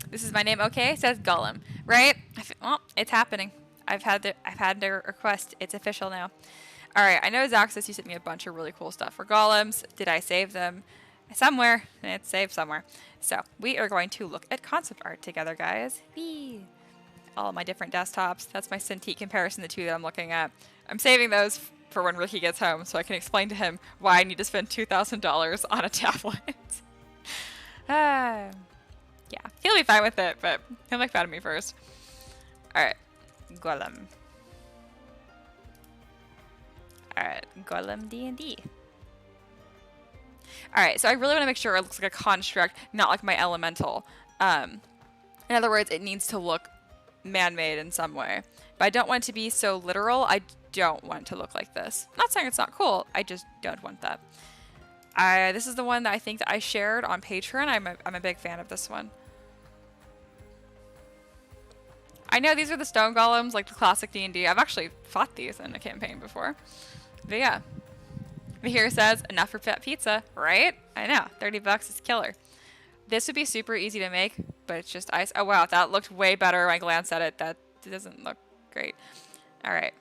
Speaker 1: This is my name, okay? It says Gollum, right? Well, it's happening. I've had the request. It's official now. Alright, I know Zaxxas, you sent me a bunch of really cool stuff for golems. Did I save them? Somewhere. It's saved somewhere. So, we are going to look at concept art together, guys. Whee! All my different desktops. That's my Cintiq comparison, the two that I'm looking at. I'm saving those for when Ricky gets home so I can explain to him why I need to spend $2,000 on a tablet. Yeah, he'll be fine with it, but he'll make fun of me first. Alright, Golem. Alright, Golem D&D. Alright, so I really want to make sure it looks like a construct, not like my elemental. In other words, it needs to look man-made in some way. But I don't want it to be so literal. I don't want it to look like this. I'm not saying it's not cool. I just don't want that. This is the one that I think that I shared on Patreon. I'm a big fan of this one. I know these are the stone golems, like the classic D&D. I've actually fought these in a campaign before. But yeah. But here it says, enough for pizza, right? I know, 30 bucks is killer. This would be super easy to make, but it's just ice. Oh wow, that looked way better when I glanced at it. That doesn't look great. Alright.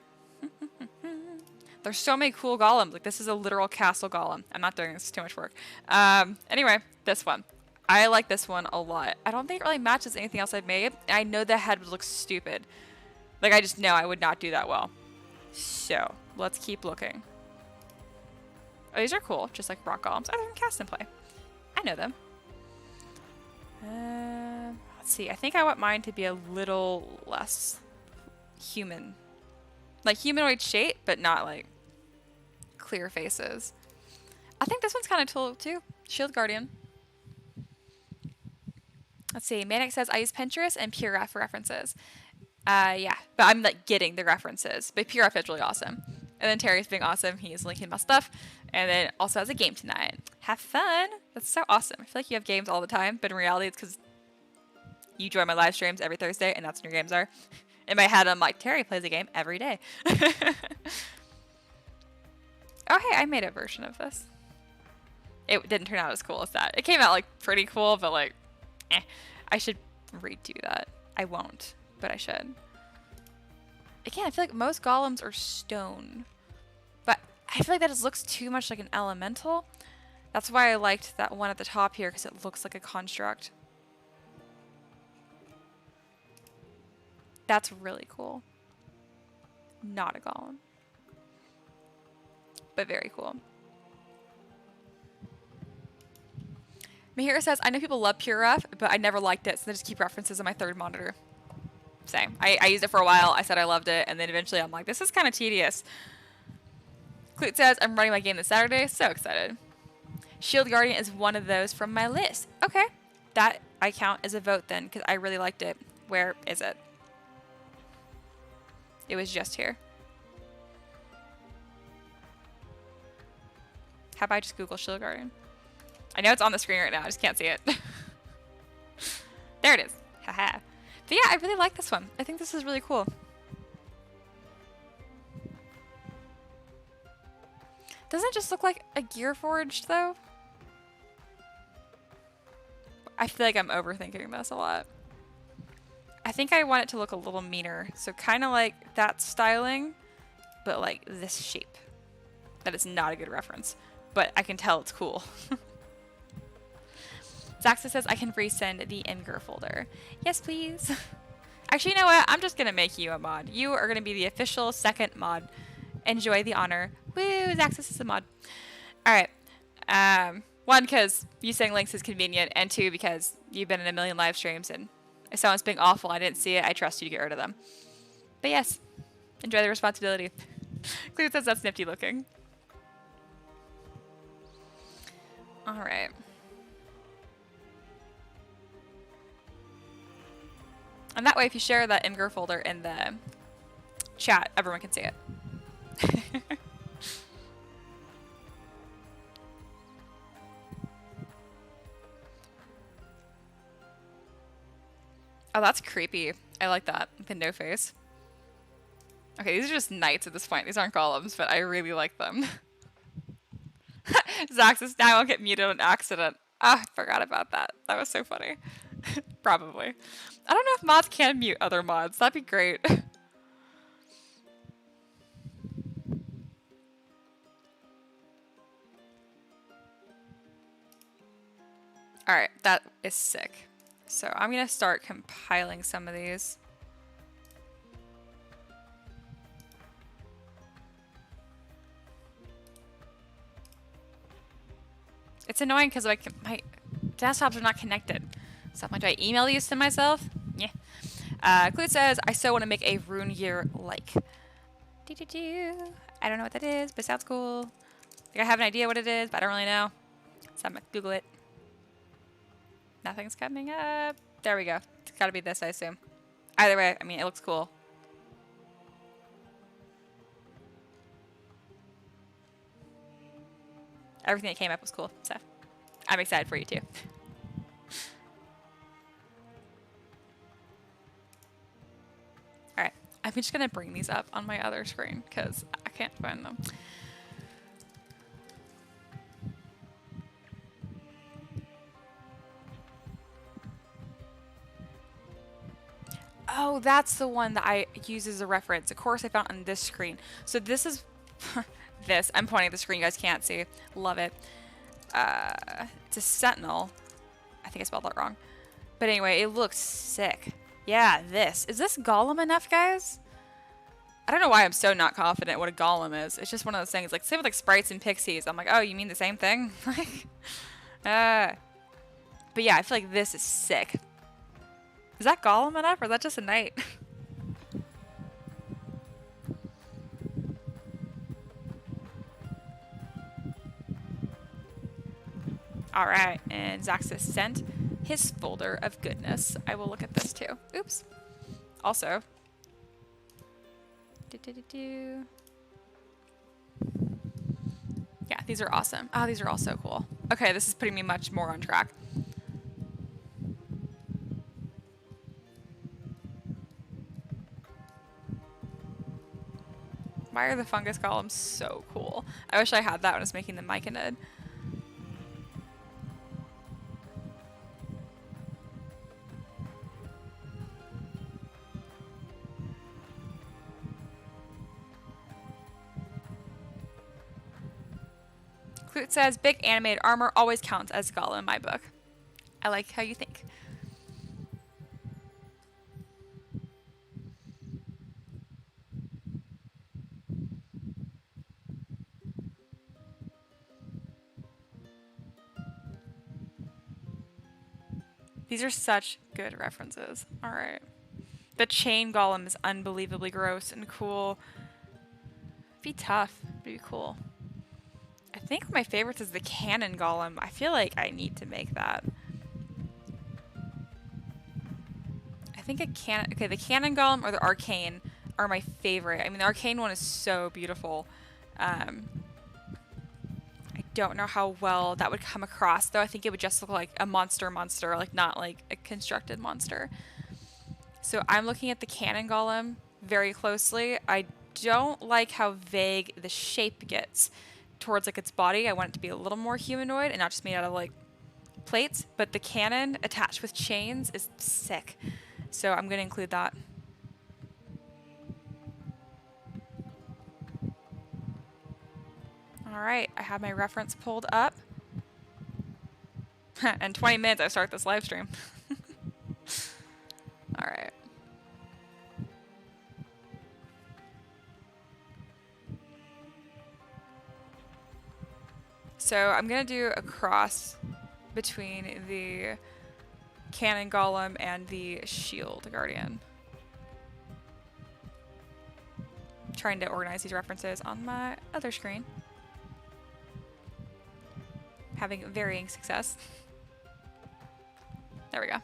Speaker 1: There's so many cool golems. Like, this is a literal castle golem. I'm not doing this, it's too much work. Anyway, this one. I like this one a lot. I don't think it really matches anything else I've made. I know the head would look stupid. Like, I just know I would not do that well. So, let's keep looking. Oh, these are cool. Just like rock golems. Oh, they're from Cast and Play. I know them. Let's see. I think I want mine to be a little less human. Like humanoid shape, but not like clear faces. I think this one's kind of cool too. Shield Guardian. Let's see. Manic says, I use Pinterest and PureRef for references. Yeah, but I'm like getting the references. But PureRef is really awesome. And then Terry's being awesome. He is linking my stuff. And then also has a game tonight. Have fun. That's so awesome. I feel like you have games all the time, but in reality it's because you join my live streams every Thursday and that's when your games are. In my head I'm like, Terry plays a game every day. Oh hey, I made a version of this. It didn't turn out as cool as that. It came out like pretty cool, but like, I should redo that. I won't, but I should. Again, I feel like most golems are stone. But I feel like that just looks too much like an elemental. That's why I liked that one at the top here, because it looks like a construct. That's really cool. Not a golem. But very cool. Mahira says, I know people love PureRef, but I never liked it, so I just keep references on my third monitor. Same. I used it for a while. I said I loved it, and then eventually I'm like, this is kind of tedious. Clute says, I'm running my game this Saturday. So excited. Shield Guardian is one of those from my list. Okay. That I count as a vote then, because I really liked it. Where is it? It was just here. How about I just Google Shield Guardian? I know it's on the screen right now. I just can't see it. There it is. Haha. But yeah, I really like this one. I think this is really cool. Doesn't it just look like a Gear Forged though? I feel like I'm overthinking this a lot. I think I want it to look a little meaner. So kind of like that styling, but like this shape. That is not a good reference, but I can tell it's cool. Zaxa says, I can resend the Imgur folder. Yes, please. Actually, you know what? I'm just going to make you a mod. You are going to be the official second mod. Enjoy the honor. Woo, Zaxxas is a mod. All right. One, because you saying links is convenient, and two, because you've been in a million live streams, and if someone's being awful, I didn't see it, I trust you to get rid of them. But yes, enjoy the responsibility. Cleo says that's nifty looking. All right. And that way, if you share that Imgur folder in the chat, everyone can see it. Oh, that's creepy. I like that. The no face. Okay, these are just knights at this point. These aren't golems, but I really like them. Zaxxas now will get muted on accident. Ah, I forgot about that. That was so funny. Probably. I don't know if mods can mute other mods. That'd be great. All right, that is sick. So I'm gonna start compiling some of these. It's annoying because like my desktops are not connected. So I'm like, do I email these to myself? Yeah. Clue says, I still want to make a rune gear like. I don't know what that is, but it sounds cool. Like I have an idea what it is, but I don't really know. So I'm gonna Google it. Nothing's coming up. There we go. It's gotta be this, I assume. Either way, I mean, it looks cool. Everything that came up was cool, so I'm excited for you too. Alright, I'm just gonna bring these up on my other screen because I can't find them. Oh, that's the one that I use as a reference. Of course, I found on this screen. So this is this. I'm pointing at the screen. You guys can't see. Love it. It's a sentinel. I think I spelled that wrong. But anyway, it looks sick. Yeah, this. Is this golem enough, guys? I don't know why I'm so not confident what a golem is. It's just one of those things. Like, same with like sprites and pixies. I'm like, oh, you mean the same thing? But yeah, I feel like this is sick. Is that golem enough, or is that just a knight? Alright, and Zaxxas sent his folder of goodness. I will look at this too. Oops. Also. Yeah, these are awesome. Oh, these are all so cool. Okay, this is putting me much more on track. Why are the fungus golems so cool? I wish I had that when I was making the Myconid. Clute says, big animated armor always counts as a golem in my book. I like how you think. These are such good references. Alright. The chain golem is unbelievably gross and cool. It'd be tough. It'd be cool. I think my favorite is the cannon golem. I feel like I need to make that. I think a cannon... Okay, the cannon golem or the arcane are my favorite. I mean, the arcane one is so beautiful. I don't know how well that would come across, though. I think it would just look like a monster, like not like a constructed monster. So I'm looking at the cannon golem very closely. I don't like how vague the shape gets towards like its body. I want it to be a little more humanoid and not just made out of like plates. But the cannon attached with chains is sick. So I'm going to include that. Alright, I have my reference pulled up. In 20 minutes I start this live stream. Alright. So I'm going to do a cross between the cannon golem and the shield guardian. Trying to organize these references on my other screen. Having varying success. There we go.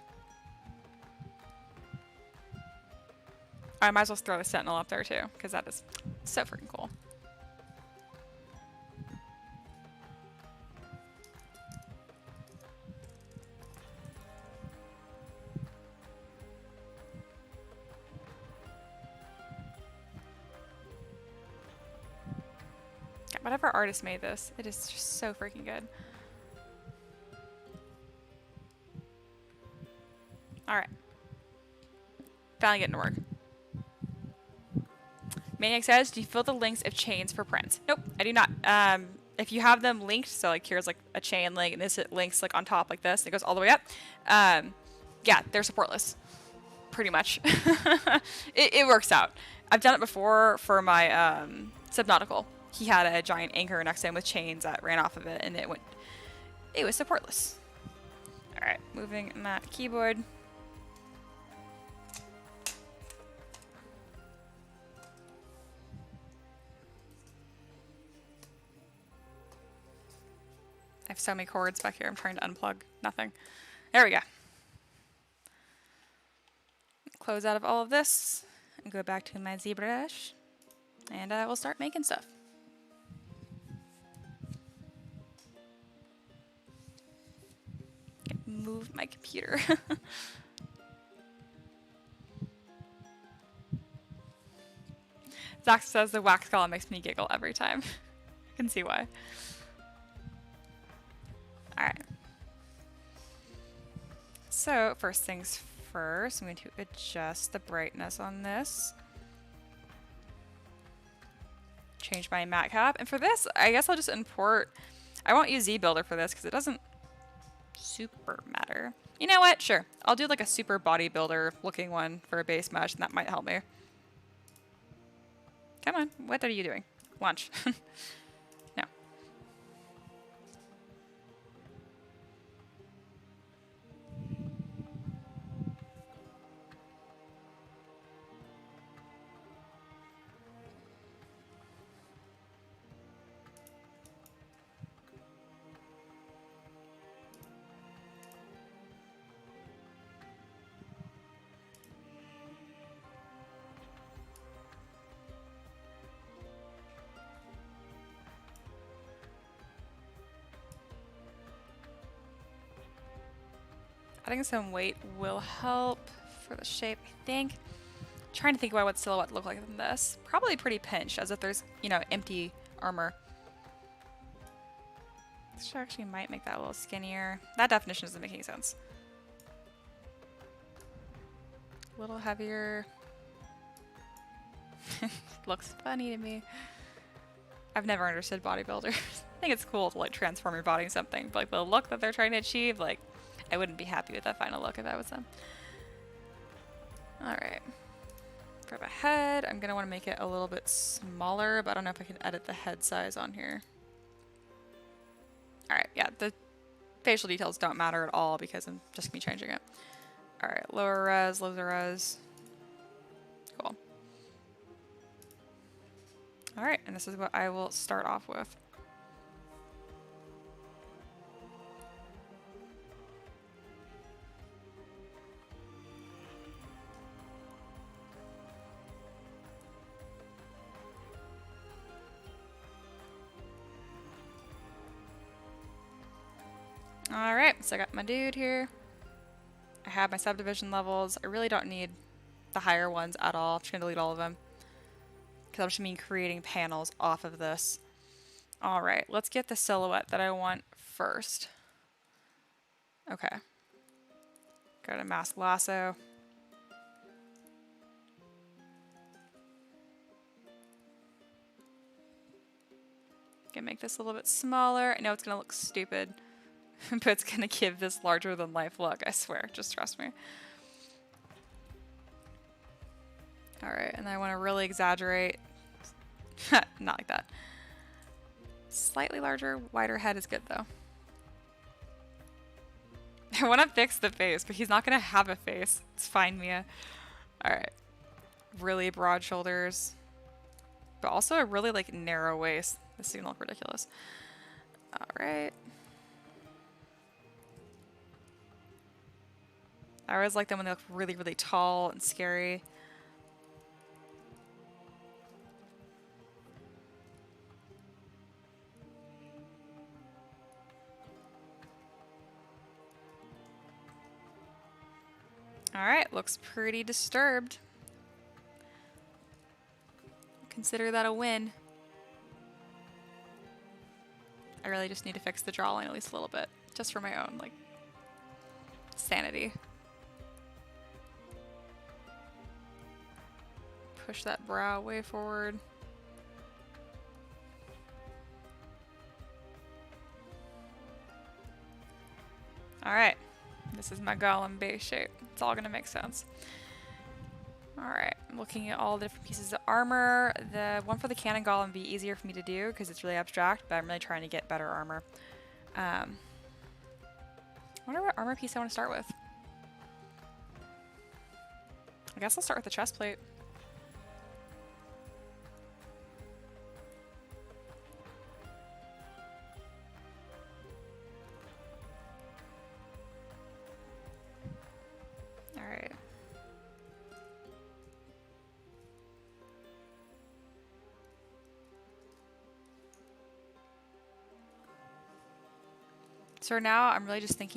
Speaker 1: I might as well throw the sentinel up there too, because that is so freaking cool. Yeah, whatever artist made this, it is just so freaking good. Alright. Finally getting to work. Maniac says, do you fill the links of chains for prints? Nope, I do not. if you have them linked, so like here's like a chain link and this it links like on top like this, it goes all the way up. Yeah, they're supportless, pretty much. It works out. I've done it before for my Subnautical. He had a giant anchor next to him with chains that ran off of it, and it was supportless. All right, moving that keyboard. I have so many cords back here. I'm trying to unplug. Nothing. There we go. Close out of all of this and go back to my ZBrush, and we'll start making stuff. Move my computer. Zach says the wax column makes me giggle every time. I can see why. Alright. So, first things first, I'm going to adjust the brightness on this. Change my matte cap. And for this, I guess I'll just import... I won't use ZBuilder for this because it doesn't super matter. You know what? Sure. I'll do like a super bodybuilder looking one for a base mesh, and that might help me. Come on. What are you doing? Lunch. No. Adding some weight will help for the shape, I think. Trying to think about what silhouette look like in this. Probably pretty pinched, as if there's, you know, empty armor. This actually might make that a little skinnier. That definition doesn't make any sense. A little heavier. Looks funny to me. I've never understood bodybuilders. I think it's cool to like transform your body into something, but like the look that they're trying to achieve, like I wouldn't be happy with that final look if I was them. Alright. For the head, I'm going to want to make it a little bit smaller, but I don't know if I can edit the head size on here. Alright, yeah, the facial details don't matter at all because I'm just going to be changing it. Alright, lower res, lower res. Cool. Alright, and this is what I will start off with. Alright, so I got my dude here. I have my subdivision levels. I really don't need the higher ones at all. I'm just going to delete all of them, because I'm just going to be creating panels off of this. Alright, let's get the silhouette that I want first. Okay. Go to mask lasso. Gonna make this a little bit smaller. I know it's gonna look stupid, but it's gonna give this larger than life look, I swear. Just trust me. Alright, and I want to really exaggerate. Not like that. Slightly larger, wider head is good though. I want to fix the face, but he's not gonna have a face. It's fine, Mia. Alright. Really broad shoulders, but also a really like narrow waist. This is gonna look ridiculous. Alright. I always like them when they look really, really tall and scary. Alright, looks pretty disturbed. Consider that a win. I really just need to fix the jawline at least a little bit, just for my own, like, sanity. Push that brow way forward. This is my golem base shape. It's all gonna make sense. Alright, I'm looking at all the different pieces of armor. The one for the cannon golem would be easier for me to do because it's really abstract, but I'm really trying to get better armor. I wonder what armor piece I want to start with. I guess I'll start with the chest plate. Alright. So now I'm really just thinking